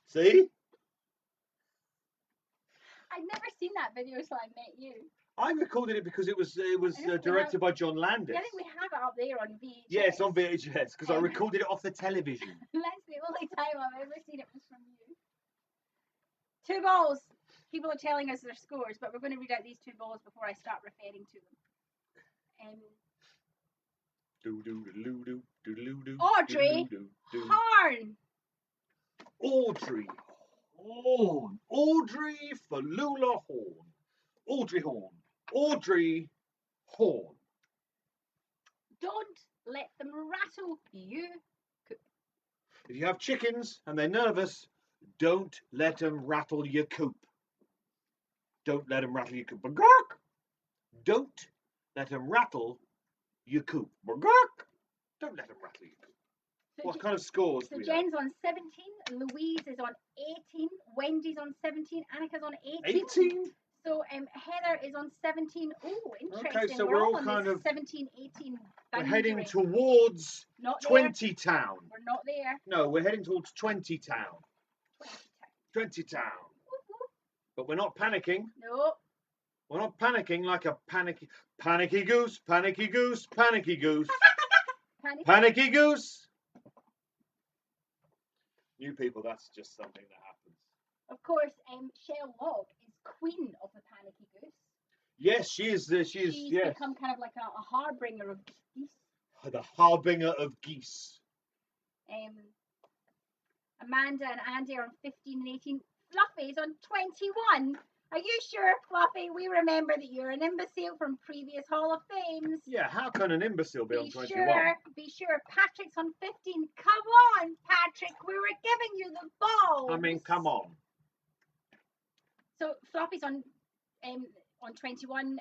See? I'd never seen that video till I met you. I recorded it because it was directed by John Landis. I think we have it up there on VHS. Yeah, it's on VHS because I recorded it off the television. That's the only time I've ever seen it was from you. 2 balls. People are telling us their scores, but we're going to read out these 2 balls before I start referring to them. Audrey Horn. Audrey Horn. Audrey Falula Horn. Audrey Horn. Audrey Horn. Don't let them rattle you. If you have chickens and they're nervous, don't let them rattle your coop. Don't let them rattle your coop. Bagurk! Don't let them rattle your coop. Bagurk! Don't let them rattle your coop. So What kind of scores So do we have? Jen's on 17, Louise is on 18, Wendy's on 17, Annika's on 18. 18? So Heather is on 17. Oh, interesting. Okay, so we're all kind on this of 17, 18 we're heading boundary. towards Not there. 20 Town. We're not there. No, we're heading towards 20 Town. 20 20 Town. But we're not panicking. No. We're not panicking like a panicky goose, panicky goose, panicky goose. Panicky goose. New people, that's just something that happens. Of course, Shell Log is queen of the panicky goose. Yes, she is. She's yes, become kind of like a harbinger of geese. the harbinger of geese. Amanda and Andy are on 15 and 18. Fluffy's on 21. Are you sure, Fluffy? We remember that you're an imbecile from previous Hall of Fames. Yeah, how can an imbecile be on 21? Be sure. Patrick's on 15. Come on, Patrick. We were giving you the ball. I mean, come on. So Fluffy's on 21.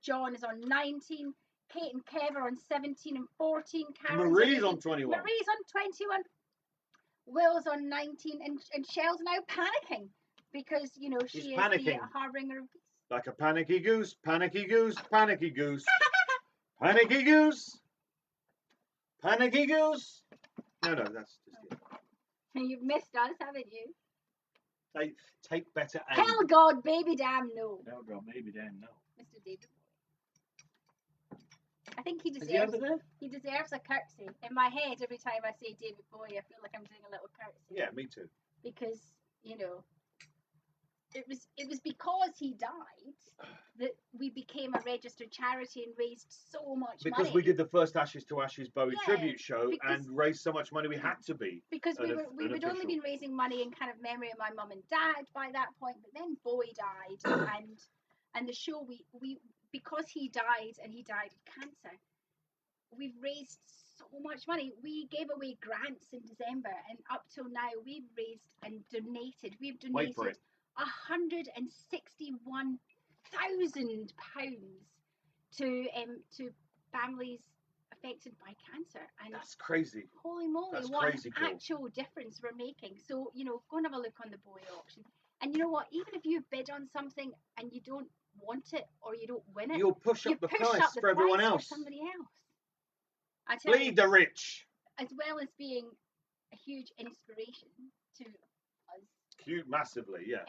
John is on 19. Kate and Kev are on 17 and 14. Karen's Marie's on 21. Marie's on 21. Will's on 19, and Shell's now panicking because she She's is panicking. the harbinger of geese. Like a panicky goose, panicky goose, panicky goose. Panicky goose. Panicky goose. No, that's just it. You've missed us, haven't you? Take better aim. Hell God, baby damn no. Hell God, maybe damn no. Mr. David. I think he Is he deserves over there? he deserves a curtsy. In my head, every time I say David Bowie, I feel like I'm doing a little curtsy. Yeah, me too. Because, it was because he died that we became a registered charity and raised so much money. Because we did the first Ashes to Ashes Bowie Yeah, tribute show and raised so much money, we had to be. Because we'd only been raising money in kind of memory of my mum and dad by that point, but then Bowie died, and the show we because he died and he died of cancer, we've raised so much money. We gave away grants in December, and up till now we've raised and donated. We've donated £161,000 to families affected by cancer. And that's crazy. Holy moly, that's what crazy cool. actual difference we're making. So, go and have a look on the Bowie auction. And you know what? Even if you bid on something and you don't want it or you don't win it, you'll push up the price for everyone else. For somebody else. I tell Bleed you, the rich. as well as being a huge inspiration to us. Cute, massively, yeah.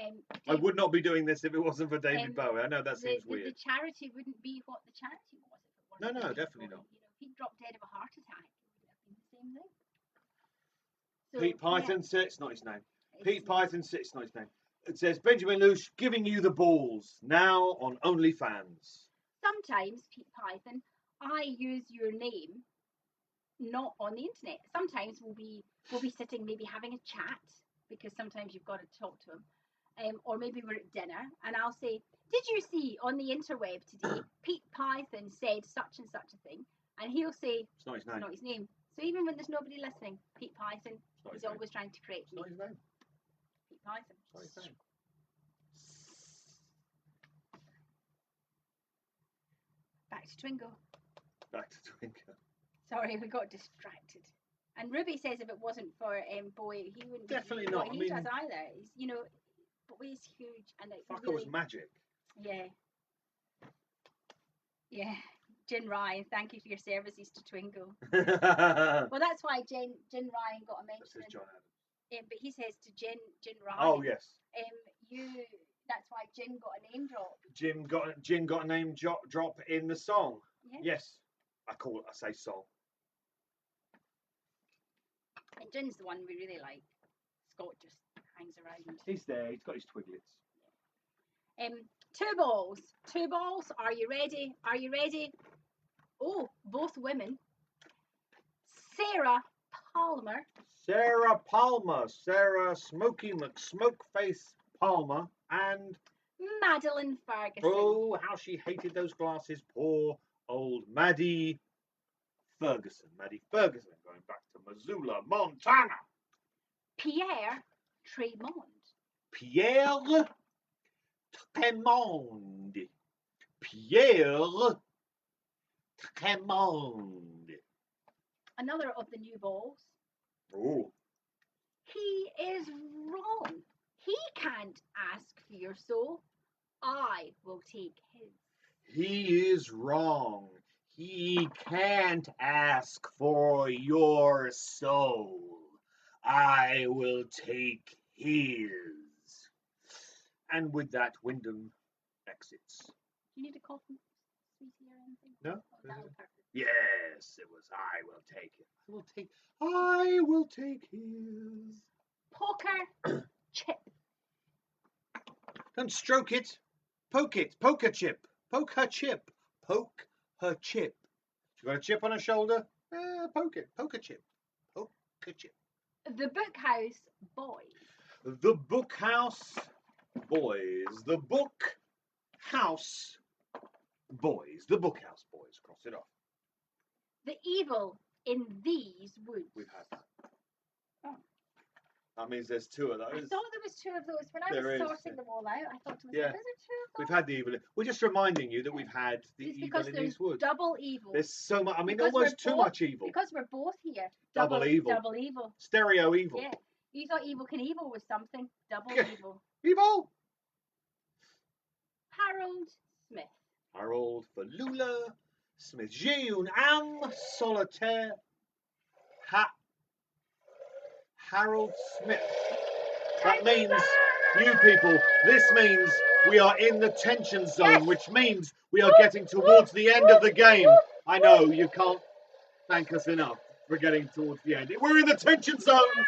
I would not be doing this if it wasn't for David Bowie. I know that seems weird. The charity wouldn't be what the charity was if it wasn't. No, definitely not. If he dropped dead of a heart attack, it would have been the same thing. So, Pete Python said, it's not his name. Pete Python said, it's not his name. It says, Benjamin Loosh giving you the balls, now on OnlyFans. Sometimes, Pete Python, I use your name not on the internet. Sometimes we'll be sitting maybe having a chat, because sometimes you've got to talk to him, or maybe we're at dinner and I'll say, did you see on the interweb today Pete Python said such and such a thing, and he'll say it's not his name. It's not his name. So even when there's nobody listening, Pete Python is always trying to correct me. It's not his name. Pete Python. It's not his name. Back to Twingo. Back to Twingo. Sorry, we got distracted. And Ruby says if it wasn't for Bowie, he wouldn't. Definitely be not. What he does either. He's, Bowie's huge, and it's Fucker really, was magic. Yeah. Yeah. Jen Ryan, thank you for your services to Twingo. Well, that's why Jen Ryan got a mention. That's John Adams. But he says to Jen Ryan. Oh yes. That's why Jen got a name drop. Jen got a name drop in the song. Yeah. Yes. I say song. And Jen's the one we really like. Scott just hangs around. He's there. He's got his twiglets. Two balls. Are you ready? Oh, both women. Sarah Palmer. Sarah Smoky McSmokeface Palmer, and Madeline Ferguson. Oh, how she hated those glasses. Poor old Maddie Ferguson, going back to Missoula, Montana. Pierre Tremont. Another of the new balls. Oh. He is wrong. He can't ask for your soul. I will take his. He is wrong. He can't ask for your soul. I will take his. And with that, Wyndham exits. Do you need a coffee, sweetie, or anything? No. Oh, Yes, it was. I will take it. I will take his. Poker chip. Don't stroke it. Poke it. Poker chip. Poke her chip. Poke her chip. She got a chip on her shoulder? Poke it. Poke a chip. Poke a chip. The book house boys. The book house boys. The book house boys. The book house boys. Cross it off. The evil in these woods. We've had that. Oh. That means there's two of I those. thought there was two of those. When I There was is, sorting yeah. them all out, I thought to myself, Yeah. is there two of We've them? had the evil. We're just reminding you that we've had the It's evil because in there's these woods. double evil. There's so much. I mean, Because almost we're too both- much evil. Because we're both here. Double evil. Double evil. Stereo evil. Yeah. You thought Evil Knievel was something. Double Yeah. evil. Evil. Harold Smith. Harold Falula Smith. J'ai une âme solitaire. Harold Smith. That means, you people, this means we are in the tension zone, Yes. which means we are getting towards the end of the game. I know, you can't thank us enough for getting towards the end. We're in the tension zone.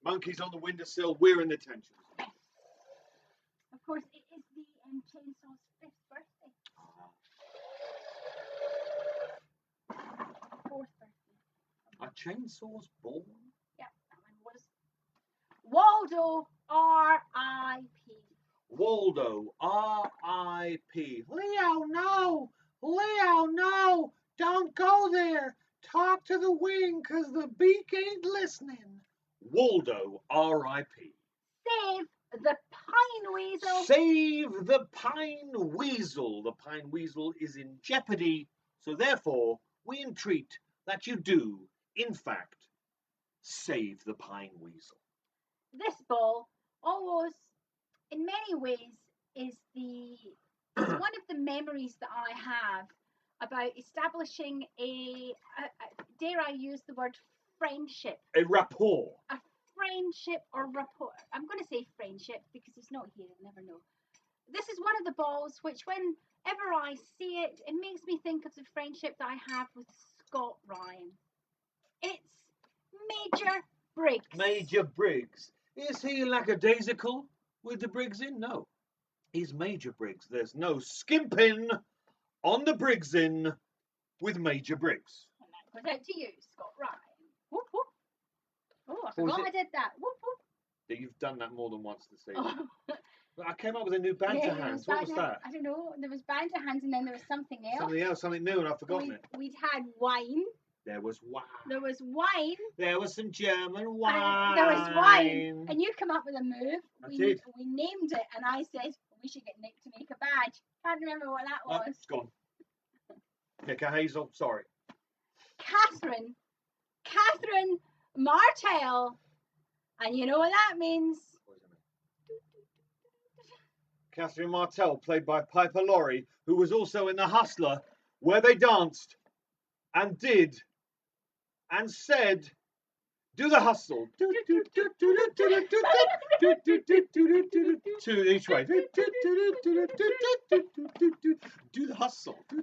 Monkeys on the windowsill, we're in the tension zone. Of course, it is the Chainsaw's 5th birthday. 4th birthday. Are chainsaws born? Yeah, that one was. Waldo R.I.P. Waldo, R.I.P. Leo, no! Leo, no! Don't go there! Talk to the wing, 'cause the beak ain't listening. Waldo, R.I.P. Save the Pine Weasel. Save the pine weasel. The pine weasel is in jeopardy, so therefore we entreat that you do, in fact, save the pine weasel. This ball almost, in many ways, is one of the memories that I have about establishing a dare I use the word friendship. A rapport. A friendship or rapport. I'm going to say friendship because he's not here, I'll never know. This is one of the balls which, whenever I see it, it makes me think of the friendship that I have with Scott Ryan. It's Major Briggs. Major Briggs. Is he lackadaisical with the Briggs in? No. He's Major Briggs. There's no skimping on the Briggs in with Major Briggs. And that goes out to you, Scott Ryan. Whoop, whoop. Oh, I What was forgot it? I did that. Whoop, whoop. You've done that more than once this evening. Oh. I came up with a new banter Yeah, hands. What was that? I don't know. There was banter hands and then there was something else. Something else, something new, and I've forgotten it. We'd had wine. There was wine. There was wine. There was some German wine. There was wine. And you come up with a move. I we did. We named it and I said, we should get Nick to make a badge. Can't remember what that Oh, was. it's gone. Nick Hazel, sorry. Catherine Martell. And you know what that means? Catherine Martell, played by Piper Laurie, who was also in The Hustler, where they danced and did and said, do the hustle. To each way. Do the hustle. I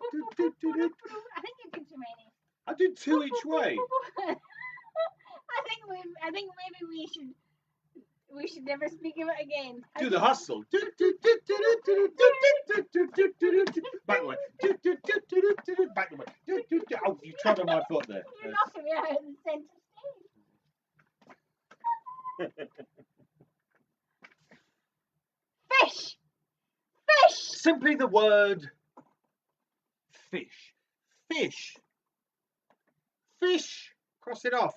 think you did too many. I did two each way. I think maybe we should never speak of it again. Do the hustle. Back the way. Back the way. Oh, you trod on my foot there. You're knocking me out of the centre stage. Fish! Fish! Simply the word fish. Fish. Fish. Cross it off.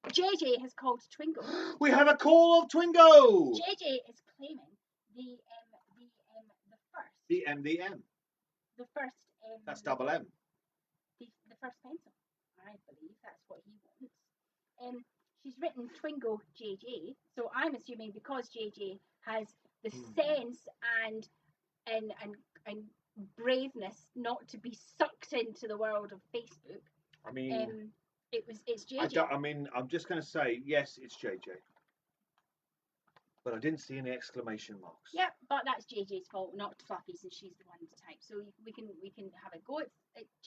JJ has called Twingo. We have a call of Twingo. JJ is claiming the first. The M. The first. That's double M. The first pencil. I believe that's what he wants. She's written Twingo JJ, so I'm assuming because JJ has the sense and braveness not to be sucked into the world of Facebook. I mean, it's JJ. I'm just going to say yes, it's JJ. But I didn't see any exclamation marks. Yep, but that's JJ's fault, not Fluffy's, and she's the one to type. So we can have a go at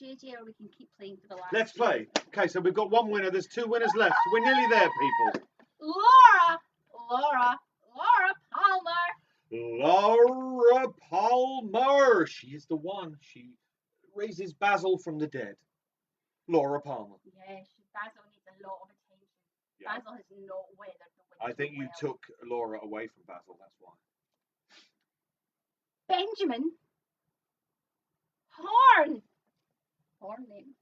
JJ, or we can keep playing for the last. Let's play. Okay, so we've got one winner. There's two winners left. We're nearly there, people. Laura Palmer. Laura She is the one. She raises Basil from the dead. Laura Palmer. Yes, Basil needs a lot of attention. Yeah. Basil has not weathered the winter. I think you took Laura away from Basil, that's why. Benjamin Horn. Horn name.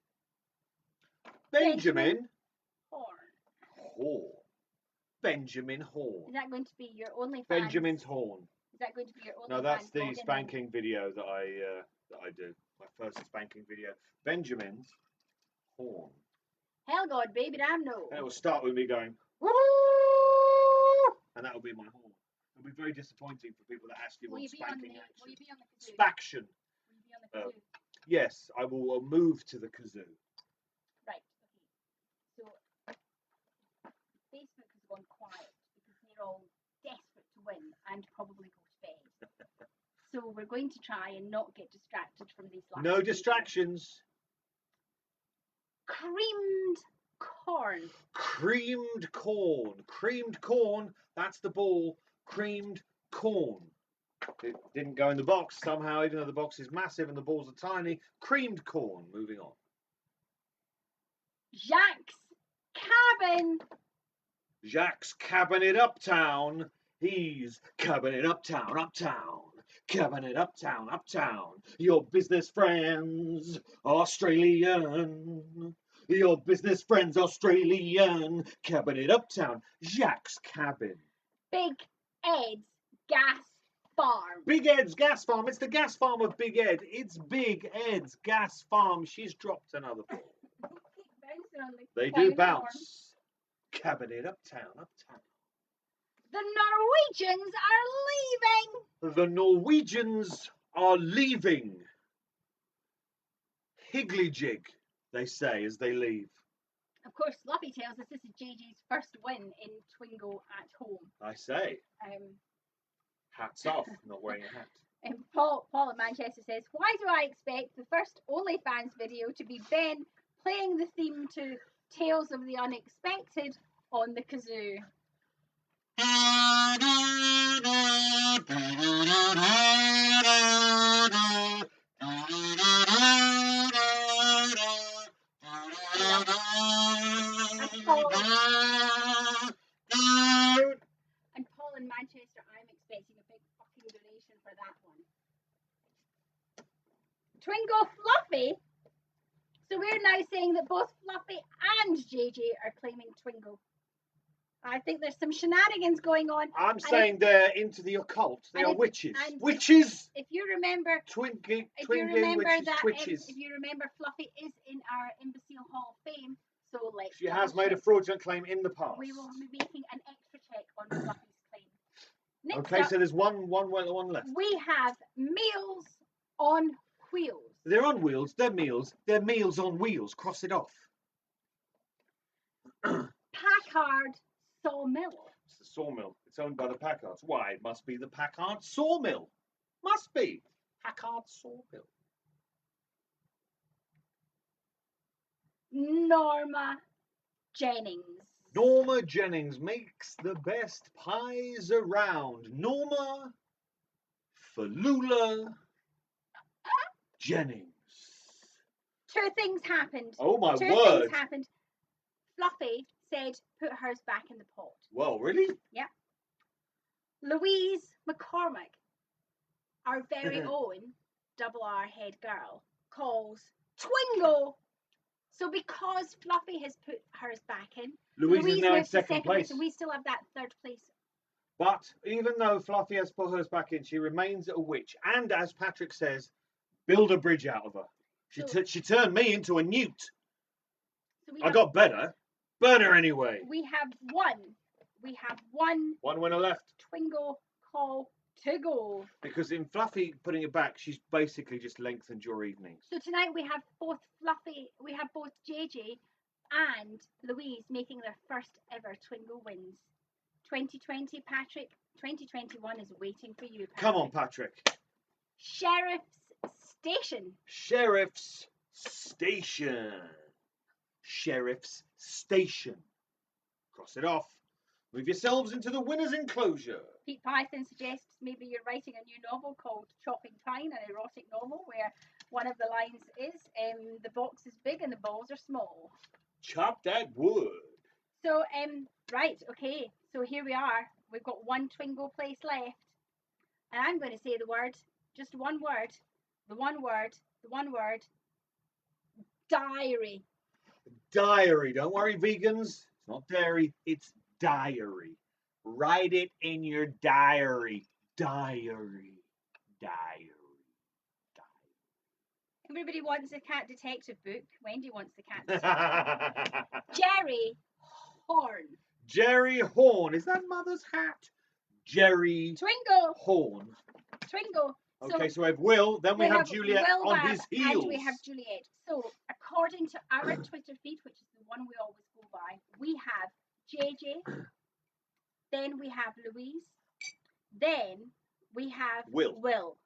Benjamin Horn. Horn. Benjamin Horn. Is that going to be your only Benjamin's Horn. Is that going to be your only No, that's the vlog spanking video that I do. My first spanking video. Benjamin's Horn. Hell God, baby, damn no. And it will start with me going, and that will be my horn. It'll be very disappointing for people that actually want spanking action. Will you be on the kazoo? Spaction. Will you be on the kazoo? Yes, I will move to the kazoo. Right, okay. So, Facebook has gone quiet because they're all desperate to win and probably go to bed. So we're going to try and not get distracted from these last No few distractions. Creamed corn. Creamed corn. Creamed corn. That's the ball. Creamed corn. It didn't go in the box somehow, even though the box is massive and the balls are tiny. Creamed corn. Moving on. Jacques' cabin. Jacques cabinet uptown. He's cabinet uptown, uptown. Cabinet uptown, uptown. Your business friends, Australian. Your business friends, Australian. Cabinet uptown. Jacques cabin. Big Ed's gas farm. Big Ed's gas farm. It's the gas farm of Big Ed. It's Big Ed's gas farm. She's dropped another ball. They do bounce. Cabinet uptown, uptown. The Norwegians are leaving. The Norwegians are leaving. Higgly-jig, they say as they leave. Of course, Fluffy tells us this is JJ's first win in Twingo at home. I say. Hats off, not wearing a hat. And Paul in Manchester says, why do I expect the first OnlyFans video to be Ben playing the theme to Tales of the Unexpected on the kazoo? And Paul in Manchester, I'm expecting a big fucking donation for that one. Twingo Fluffy. So we're now saying that both Fluffy and JJ are claiming Twingo. I think there's some shenanigans going on. I'm saying they're into the occult. They are witches. Witches! If you remember, Twingy witches, twitches. if you remember, Fluffy is in our Imbecile Hall of Fame. So like She has made a fraudulent claim in the past. We will be making an extra check on Fluffy's claim. Next Okay, up, so there's one left. we have Meals on Wheels. They're on wheels. They're meals. They're meals on wheels. Cross it off. Packard Sawmill. It's the sawmill. It's owned by the Packards. Why? It must be the Packard Sawmill. Must be. Packard Sawmill. Norma Jennings. Norma Jennings makes the best pies around. Norma Falula Jennings. Two things happened. Oh my Two word. things happened. Fluffy said, put hers back in the pot. Well, really? Yeah. Louise McCormick, our very own double R head girl, calls Twingo. So because Fluffy has put hers back in, Louise is now in moves to second place. and we still have that third place. But even though Fluffy has put hers back in, she remains a witch. And as Patrick says, build a bridge out of her. She turned me into a newt. So I got better. Burn her anyway. We have one. One winner left. Twingo call to go. Because in Fluffy putting it back, she's basically just lengthened your evening. So tonight we have both JJ and Louise making their first ever Twingo wins. 2020, Patrick. 2021 is waiting for you, Patrick. Come on, Patrick. Sheriff's Station. Sheriff's Station. Sheriff's Station. Cross it off. Move yourselves into the winner's enclosure. Pete Python suggests maybe you're writing a new novel called Chopping Pine, an erotic novel where one of the lines is, the box is big and the balls are small. Chop that wood. So, right, okay, so here we are. We've got one Twingo place left. And I'm going to say the word, just one word, the one word, diary. Diary. Don't worry, vegans. It's not dairy, it's diary. Write it in your diary. Diary. Diary. Everybody wants a cat detective book. Wendy wants the cat detective book. Jerry Horn. Jerry Horn. Is that Mother's hat? Jerry Twingo. Horn. Twingo. Okay, so we have Will, then we have Juliet Will on his heels. And we have Juliet. So, according to our Twitter feed, which is the one we always go by, we have JJ, then we have Louise, then we have Will.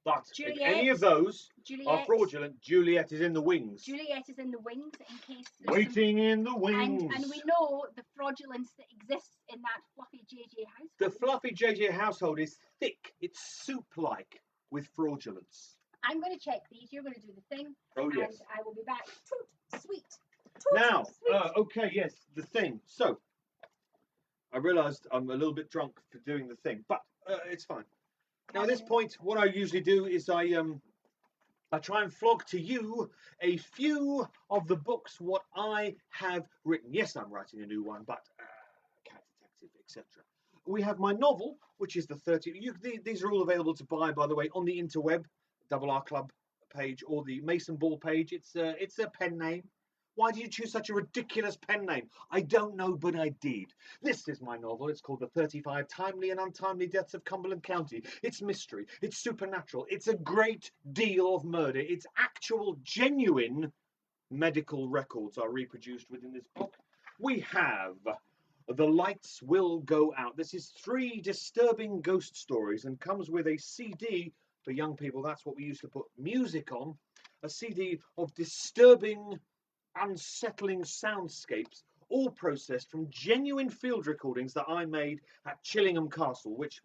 But Juliet, if any of those Juliet are fraudulent, Juliet is in the wings. Juliet is in the wings in case Waiting in the wings. And we know the fraudulence that exists in that fluffy JJ household. The fluffy JJ household is thick. It's soup-like with fraudulence. I'm going to check these. You're going to do the thing. Oh, yes. And I will be back. Toot, sweet. Now, okay, yes, the thing. So, I realised I'm a little bit drunk for doing the thing, but it's fine. Now, at this point, what I usually do is I try and flog to you a few of the books what I have written. Yes, I'm writing a new one, but Cat Detective, etc. We have my novel, which is the 30. These are all available to buy, by the way, on the interweb, R Club page or the Mason Ball page. It's a pen name. Why did you choose such a ridiculous pen name? I don't know, but I did. This is my novel. It's called The 35 Timely and Untimely Deaths of Cumberland County. It's mystery. It's supernatural. It's a great deal of murder. It's actual, genuine medical records are reproduced within this book. We have The Lights Will Go Out. This is 3 disturbing ghost stories and comes with a CD for young people. That's what we used to put music on. A CD of disturbing, unsettling soundscapes, all processed from genuine field recordings that I made at Chillingham Castle, which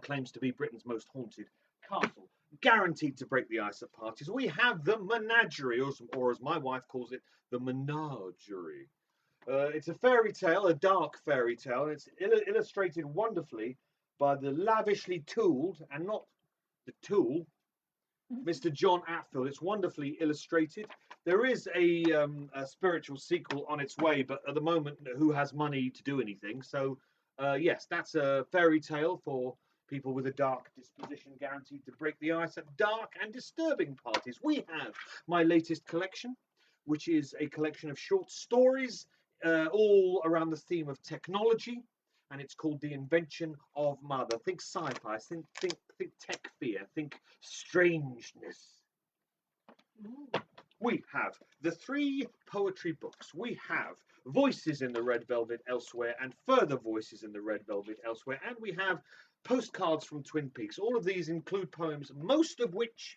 claims to be Britain's most haunted castle. Guaranteed to break the ice at parties. We have the menagerie, or as my wife calls it, the menagerie. It's a fairy tale, a dark fairy tale, and it's illustrated wonderfully by the lavishly tooled, and not the tool, Mr. John Atfield. It's wonderfully illustrated. There is a spiritual sequel on its way, but at the moment, who has money to do anything? So, yes, that's a fairy tale for people with a dark disposition, guaranteed to break the ice at dark and disturbing parties. We have my latest collection, which is a collection of short stories, all around the theme of technology. And it's called The Invention of Mother. Think sci-fi, think tech fear, think strangeness. We have the 3 poetry books. We have Voices in the Red Velvet Elsewhere and Further Voices in the Red Velvet Elsewhere. And we have Postcards from Twin Peaks. All of these include poems, most of which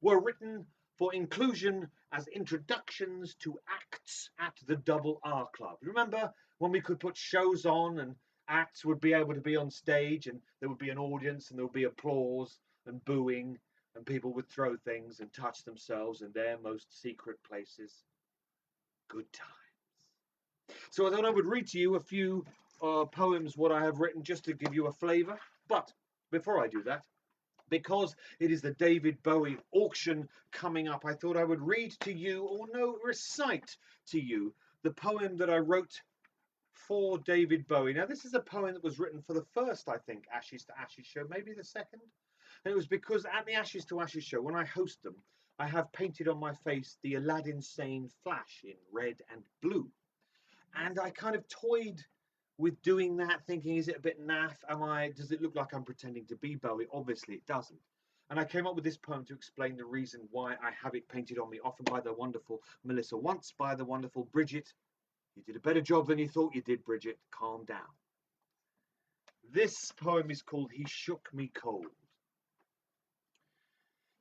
were written for inclusion as introductions to acts at the R Club. Remember when we could put shows on and acts would be able to be on stage and there would be an audience and there would be applause and booing and people would throw things and touch themselves in their most secret places. Good times. So I thought I would read to you a few poems what I have written just to give you a flavour. But before I do that, because it is the David Bowie auction coming up, I thought I would read to you, or no, recite to you, the poem that I wrote for David Bowie. Now, this is a poem that was written for the first, I think, Ashes to Ashes show, maybe the second. And it was because at the Ashes to Ashes show, when I host them, I have painted on my face the Aladdin Sane flash in red and blue. And I kind of toyed with doing that, thinking, is it a bit naff? Does it look like I'm pretending to be Bowie? Obviously it doesn't. And I came up with this poem to explain the reason why I have it painted on me, often by the wonderful Melissa, once by the wonderful Bridget. You did a better job than you thought you did, Bridget. Calm down. This poem is called He Shook Me Cold.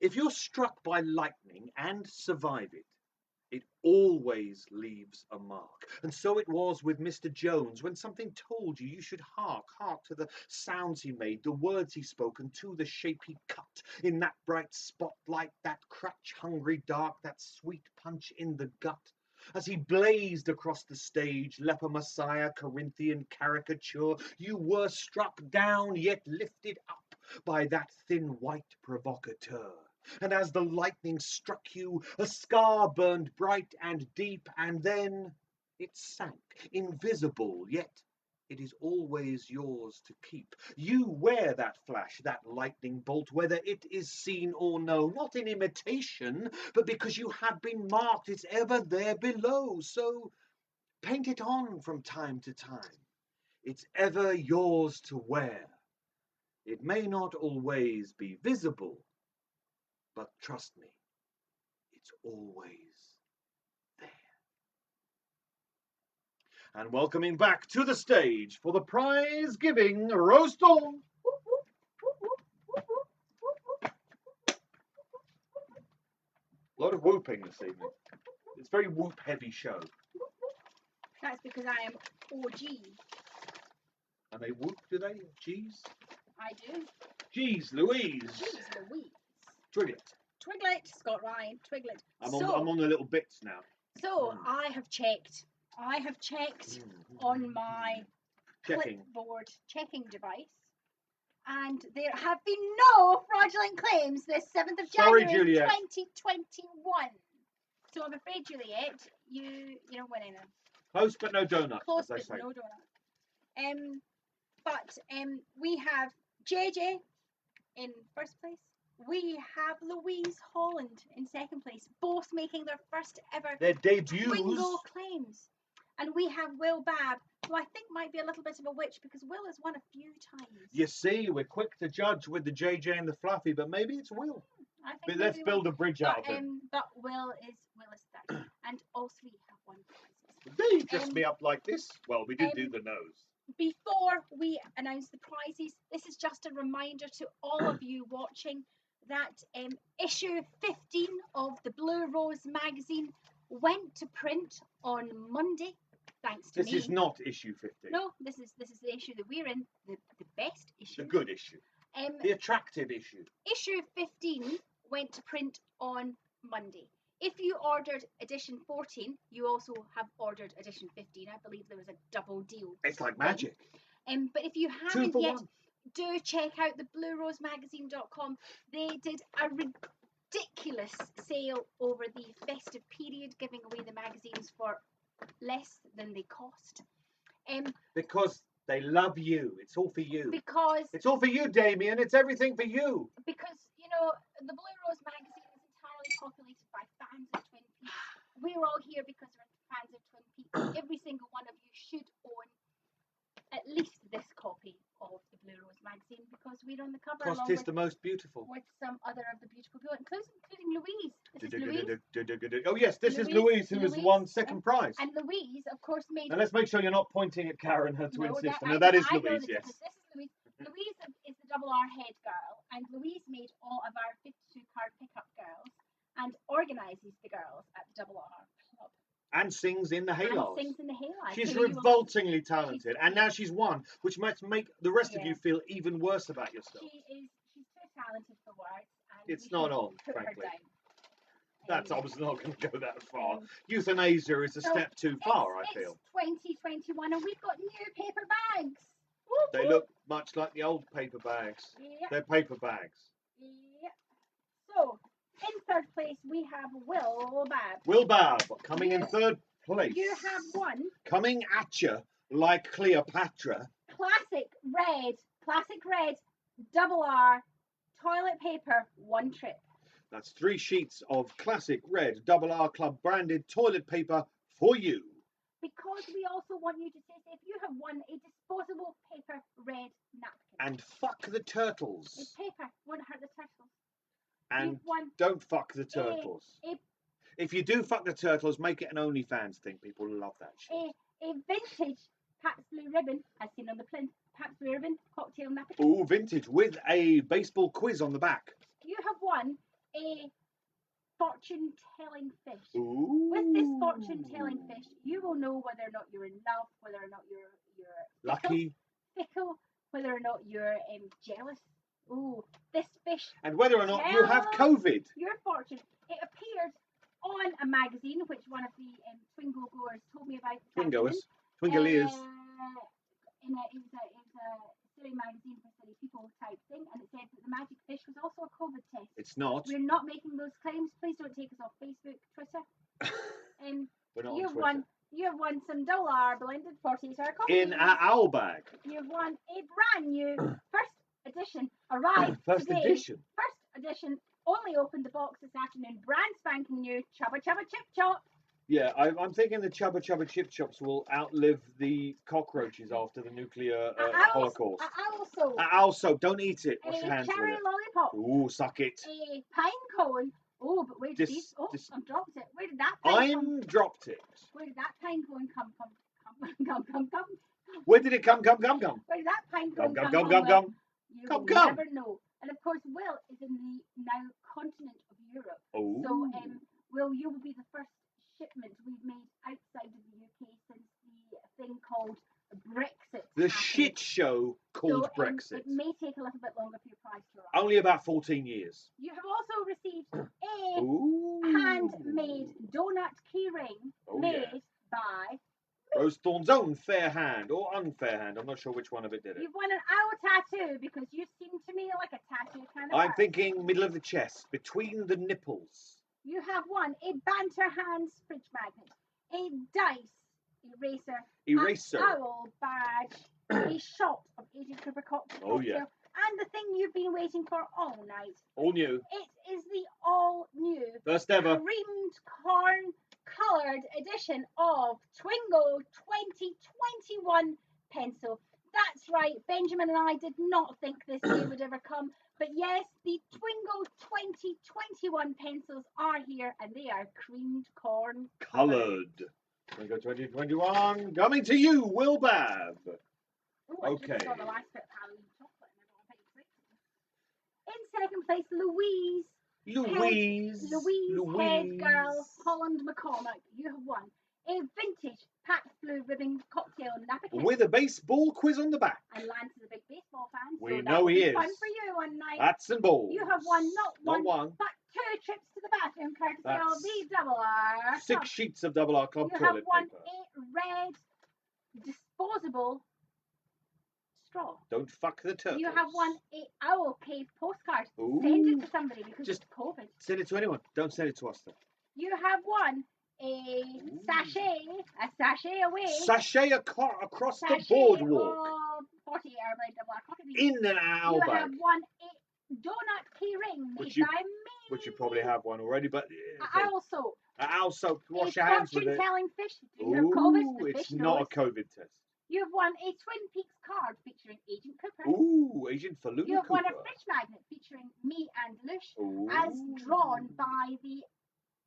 If you're struck by lightning and survive it, It always leaves a mark. And so it was with Mr. Jones. When something told you should hark to the sounds he made, the words he spoke, and to the shape he cut. In that bright spotlight, that crutch-hungry dark, that sweet punch in the gut. As he blazed across the stage, leper messiah, Corinthian caricature, you were struck down, yet lifted up by that thin white provocateur. And as the lightning struck you, a scar burned bright and deep, and then it sank, invisible, yet it is always yours to keep. You wear that flash, that lightning bolt, whether it is seen or no, not in imitation, but because you have been marked, it's ever there below. So paint it on from time to time. It's ever yours to wear. It may not always be visible, but trust me, it's always there. And welcoming back to the stage for the prize-giving roast on. A lot of whooping this evening. It's a very whoop-heavy show. That's because I am OG. And they whoop, do they? Jeez. I do. Jeez Louise. Jeez Louise. Twiglet. Twiglet, Scott Ryan, Twiglet. I'm on the little bits now. So I have checked. On my clipboard checking device, and there have been no fraudulent claims this 7th of January 2021. So I'm afraid, Juliet, you don't win anything. Close but no donut. Close but no donut. But we have JJ in first place. We have Louise Holland in second place, both making their first ever debuts. Twingo claims. And we have Will Babb, who I think might be a little bit of a witch because Will has won a few times. You see, we're quick to judge with the JJ and the Fluffy, but maybe it's Will. But let's build a bridge out of him. But Will is that. And all three have won prizes. They dressed me up like this. Well, we did do the nose. Before we announce the prizes, this is just a reminder to all of you watching that issue 15 of the Blue Rose magazine went to print on Monday, thanks to me. This is not issue 15. No, this is the issue that we're in, the best issue. The good issue. The attractive issue. Issue 15 went to print on Monday. If you ordered edition 14, you also have ordered edition 15. I believe there was a double deal. It's like magic. But if you haven't yet, do check out the bluerosemagazine.com. They did a ridiculous sale over the festive period, giving away the magazines for less than they cost. Because they love you. It's all for you. Because it's all for you, Damien. It's everything for you. Because, the Blue Rose magazine is entirely populated by fans of Twin Peaks. We're all here because we're fans of Twin Peaks. Every single one of you should own at least this copy of the Blue Rose magazine because we're on the cover along the most beautiful. With some other of the beautiful people, including Louise. This is Louise. Oh yes, this is Louise who has won second prize. And Louise, of course, made. And let's make sure you're not pointing at Karen, her twin sister. No, that is Louise. Yes. This is Louise. Louise is the double R head girl, and Louise made all of our 52-card pickup girls and organises the girls at the double R club. And sings in the Halos. She's so revoltingly talented, and now she's won, which might make the rest of you feel even worse about yourself. She's too talented for words. And it's not on, put frankly. Her down. I was not going to go that far. Euthanasia is a step too far, I feel. It's 2021, and we've got new paper bags. They look much like the old paper bags. Yeah. They're paper bags. Yeah. So, in third place, we have Will Babb. Will Babb coming in third place. You have won. Coming at you like Cleopatra. Classic red, double R, toilet paper, one trip. That's 3 sheets of classic red double R Club branded toilet paper for you. Because we also want you to say if you have won a disposable paper red napkin. And fuck the turtles. It's paper, won't hurt the turtles. And don't fuck the turtles. If you do fuck the turtles, make it an OnlyFans thing. People love that shit. A vintage Pabst Blue Ribbon, as seen on the plinth, Pabst Blue Ribbon cocktail napkin. Ooh, vintage, with a baseball quiz on the back. You have won a fortune-telling fish. Ooh. With this fortune-telling fish, you will know whether or not you're in love, whether or not you're Lucky. fickle, whether or not you're jealous. Oh, this fish. And whether or not you have COVID. Your fortune. It appeared on a magazine, which one of the Twingo goers told me about. Twingoers. Twingoliers. It's a silly magazine for silly people type thing, and it said that the magic fish was also a COVID test. It's not. We're not making those claims. Please don't take us off Facebook, Twitter. We're not You've on Twitter. You have won some $1 blended 48-hour coffee. In an owl bag. You've won a brand new first edition. Arrived First today. edition. First edition. Only opened the box this afternoon. Brand spanking new Chubba Chubba Chip Chop. Yeah, I'm thinking the Chubba Chubba Chip Chops will outlive the cockroaches after the nuclear holocaust. Also, don't eat it. Wash your hands with it. A cherry lollipop. Ooh, suck it. A pine cone. Oh, but where did these? Oh, I've dropped it. Where did that pine come? Dropped it. Where did that pine cone come? Where did it come? Where did that pine cone come? You will never know. And of course, Will is in the now continent of Europe. Oh. So, Will, you will be the first shipment we've made outside of the UK since the thing called Brexit. The shit show called Brexit. It may take a little bit longer for your prize to arrive. Only about 14 years. You have also received a handmade donut keyring made by Rose Thorne's own fair hand or unfair hand. I'm not sure which one of it did it. You've won an owl tattoo because you seem to me like a tattoo kind of I'm person. thinking middle of the chest, between the nipples. You have won a banter hands fridge magnet, a dice eraser, an owl badge, a shot of Agent Cooper cocktail, and the thing you've been waiting for all night. All new. It is the all new, first ever, creamed corn coloured edition of Twingo 2021 pencil. That's right, Benjamin and I did not think this day would ever come, but yes, the Twingo 2021 pencils are here, and they are creamed corn coloured. Twingo 2021 coming to you, Will Babb. Okay. Got the last bit of Halloween chocolate and in second place, Louise Head Girl Holland McCormack. You have won a vintage packed blue ribbon cocktail napkin with a baseball quiz on the back. And Lance is a big baseball fan. We know he is. Fun for you one night. Bats and balls. You have won not one, but 2 trips to the bathroom, courtesy of the Double R. 6 sheets of Double R Club toilet paper. You have won a red disposable straw. Don't fuck the turtles. You have won a Owl Cave postcard. Ooh. Send it to somebody because it's COVID. Send it to anyone. Don't send it to us though. You have won a sachet away. Sachet across the boardwalk. 40-hour blade double R coffee. In an owl bag. You have won a donut key ring made by me. Which you probably have one already, but owl soap. Owl soap. Wash your hands with it. Fortune-telling fish. Do you have COVID? It's not a COVID test. You've won a Twin Peaks card featuring Agent Cooper. Ooh, Agent for Luna You have Cooper. won a fridge magnet featuring me and Lush, as drawn by the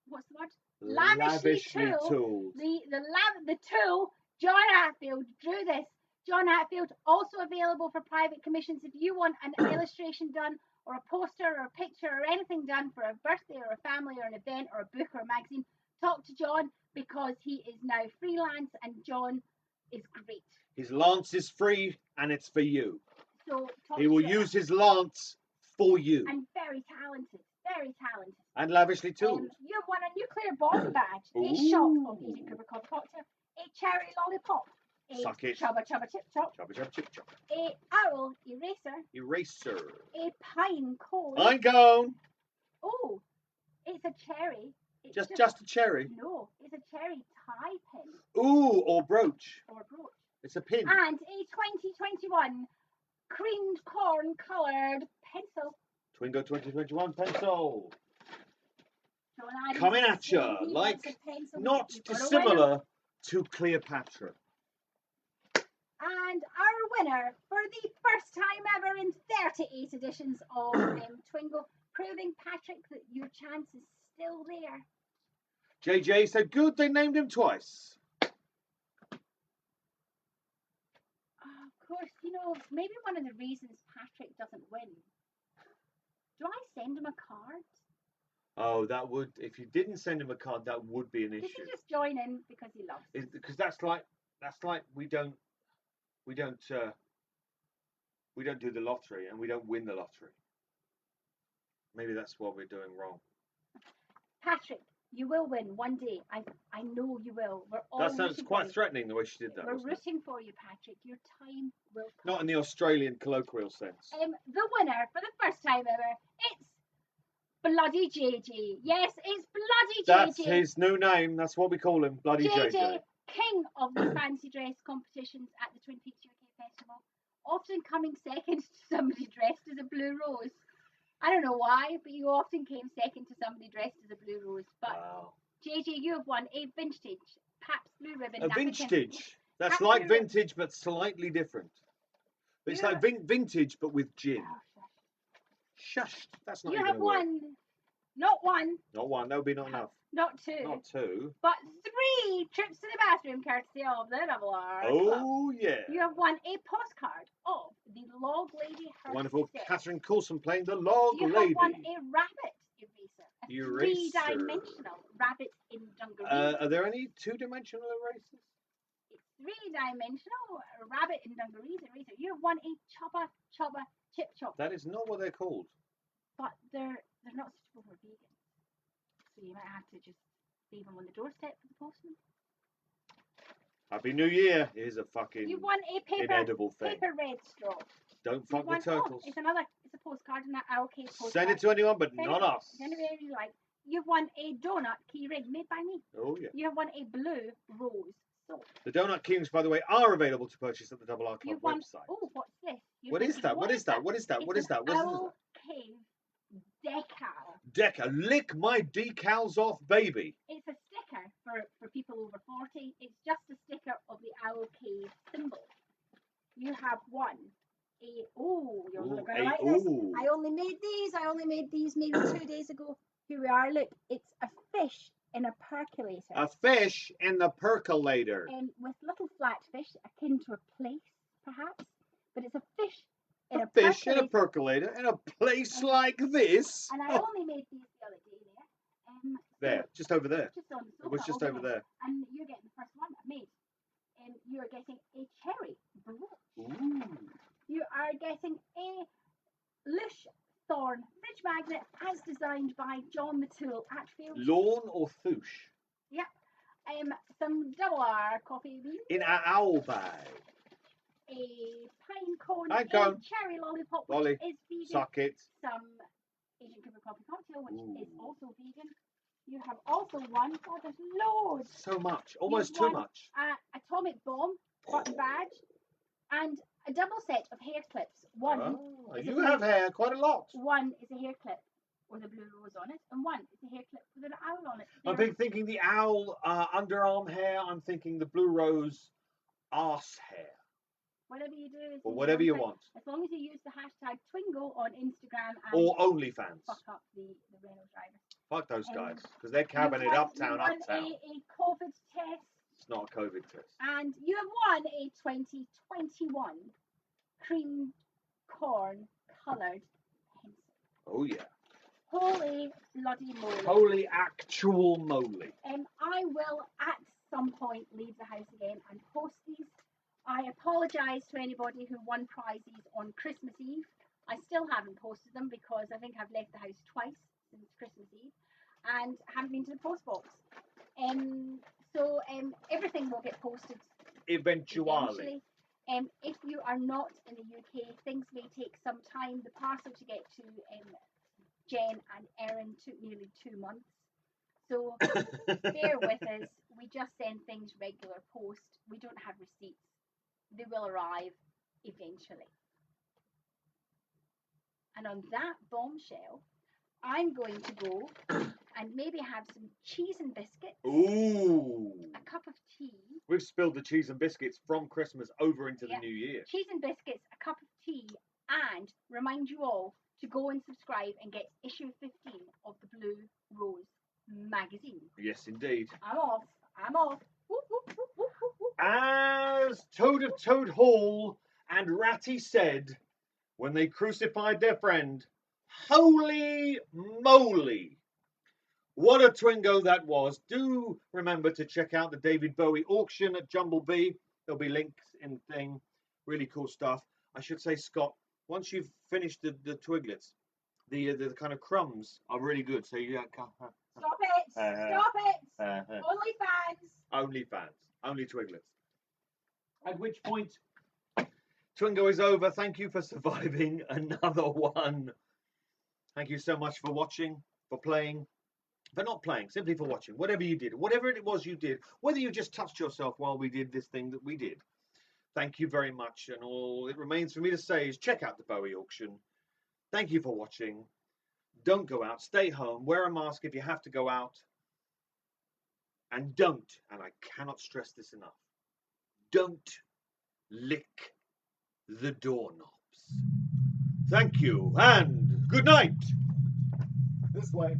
what's the word? Lavishly tool. The tool. John Hatfield drew this. John Hatfield also available for private commissions if you want an illustration done, or a poster, or a picture, or anything done for a birthday, or a family, or an event, or a book, or a magazine. Talk to John because he is now freelance, and John is great. His lance is free and it's for you. So he will use his lance for you. And very talented. Very talented. And lavishly tooled. You've won a nuclear bomb badge, a shot of Agent Cooper cocktail, a cherry lollipop, a Suck it. Chubba Chubba Chip Chop, a owl eraser, a pine cone. I'm gone. Oh, it's a cherry. Just a cherry? No, it's a cherry tie pin. Ooh, or brooch. It's a pin. And a 2021 creamed corn coloured pencil. Twingo 2021 pencil. Coming at you, like not dissimilar to Cleopatra. And our winner for the first time ever in 38 editions of Twingo, proving, Patrick, that your chance is still there. JJ said, good, they named him twice. Of course, maybe one of the reasons Patrick doesn't win. Do I send him a card? Oh, that would, if you didn't send him a card, that would be an Did issue. he just join in because he loves us? Because that's like we don't do the lottery and we don't win the lottery. Maybe that's what we're doing wrong. Patrick, you will win one day. I know you will. We're all That sounds rooting for quite you. threatening the way she did that. We're Wasn't it? rooting for you, Patrick. Your time will come. Not in the Australian colloquial sense. The winner for the first time ever, it's Bloody JJ. Yes, it's Bloody JJ. That's his new name. That's what we call him, Bloody JJ. King of the fancy dress competitions at the Twin Peaks UK Festival, often coming second to somebody dressed as a blue rose. I don't know why, but you often came second to somebody dressed as a blue rose. But Wow. JJ, you have won a vintage Pabst Blue Ribbon. A vintage. That's Pabst like Blue vintage, but slightly different. But it's You- like vintage, but with gin. Shushed. That's not You even have a word. won, not one, Not one. That would be not enough. not two, Not two. but 3 trips to the bathroom courtesy of the Double R Club. Oh, yeah. You have won a postcard of the Log Lady herself. Wonderful Catherine Coulson playing the Log You Lady. have won a rabbit eraser. A Eraser. 3-dimensional rabbit in dungarees. Are there any two-dimensional erasers? It's 3-dimensional rabbit in dungarees eraser. You have won a Chubba Chubba Chip Chop. That is not what they're called. But they're not suitable for vegans. So you might have to just leave them on the doorstep for the postman. Happy New Year. Here's a fucking You won a inedible thing. paper red straw. Don't You fuck won, with turtles. it's a postcard and that okay postcard. Send it to anyone, but Send not it- us. Send it wherever you like. You've won a donut key ring made by me. Oh, yeah. You have won a blue rose soap. The donut kings, by the way, are available to purchase at the Double R Club You've won. website. Oh, what's this? What is that? What is that? What is that? What is that? What is Owl that? Cave decal. Decker, lick my decals off, baby. It's a sticker for people over 40. It's just a sticker of the Owl Cave symbol. You have won you're Ooh, gonna like this. I only made these maybe 2 days ago. Here we are. Look, it's a fish in a percolator. A fish in the percolator. With little flat fish akin to a plaice, perhaps. But it's a fish in A fish in a percolator in a place like this. And I only made these the other day There, just over there. Just on the sofa, It was just over there. And you're getting the first one I made. And you're getting a cherry brooch. Ooh. You are getting a Lush Thorn fridge magnet as designed by John the Tool Atfield. Lawn or thoosh? Yep. Some Double R coffee beans. In an owl bag. A pine cone. Pine A cone. cherry lollipop, which Lolly. is vegan. Suck it. Some Asian Cooper coffee cocktail, which Ooh. is also vegan. You have also won. Oh, there's loads. So much. Almost You've too won much. Atomic Bomb button badge and a double set of hair clips. One Oh, is you a have hair quite a lot. One is a hair clip with a blue rose on it, and one is a hair clip with an owl on it. I've been thinking the owl underarm hair. I'm thinking the blue rose arse hair. Whatever you do, Or whatever you like, want. as long as you use the hashtag Twingo on Instagram and Or OnlyFans. fuck up the Renault driver. Fuck those Um, guys. Because they're cabbing it uptown, you won uptown. a COVID test, It's not a COVID test. and you have won a 2021 cream corn coloured pencil. Oh, yeah. Holy bloody moly. Holy actual moly. I will at some point leave the house again and post these. I apologise to anybody who won prizes on Christmas Eve. I still haven't posted them because I think I've left the house twice since Christmas Eve and haven't been to the post box. So everything will get posted Eventually. If you are not in the UK, things may take some time. The parcel to get to Jen and Erin took nearly 2 months. So bear with us. We just send things regular post. We don't have receipts. They will arrive eventually. And on that bombshell, I'm going to go and maybe have some cheese and biscuits, Ooh. a cup of tea. We've spilled the cheese and biscuits from Christmas over into Yeah. the new year. Cheese and biscuits, a cup of tea, and remind you all to go and subscribe and get issue 15 of the Blue Rose magazine. Yes, indeed. I'm off. Whoop, whoop, whoop, whoop, whoop, whoop. As Toad of Toad Hall and Ratty said when they crucified their friend, holy moly. What a Twingo that was. Do remember to check out the David Bowie auction at Jumblebee. There'll be links in the thing. Really cool stuff. I should say, Scott, once you've finished the twiglets, the kind of crumbs are really good. So you Stop it! Stop it! Only fans! Only fans. Only twiglets. At which point, Twingo is over. Thank you for surviving another one. Thank you so much for watching, for playing, for not playing, simply for watching. Whatever you did, whatever it was you did, whether you just touched yourself while we did this thing that we did. Thank you very much. And all it remains for me to say is check out the Bowie auction. Thank you for watching. Don't go out. Stay home. Wear a mask if you have to go out. And don't, and I cannot stress this enough, don't lick the doorknobs. Thank you and good night. This way.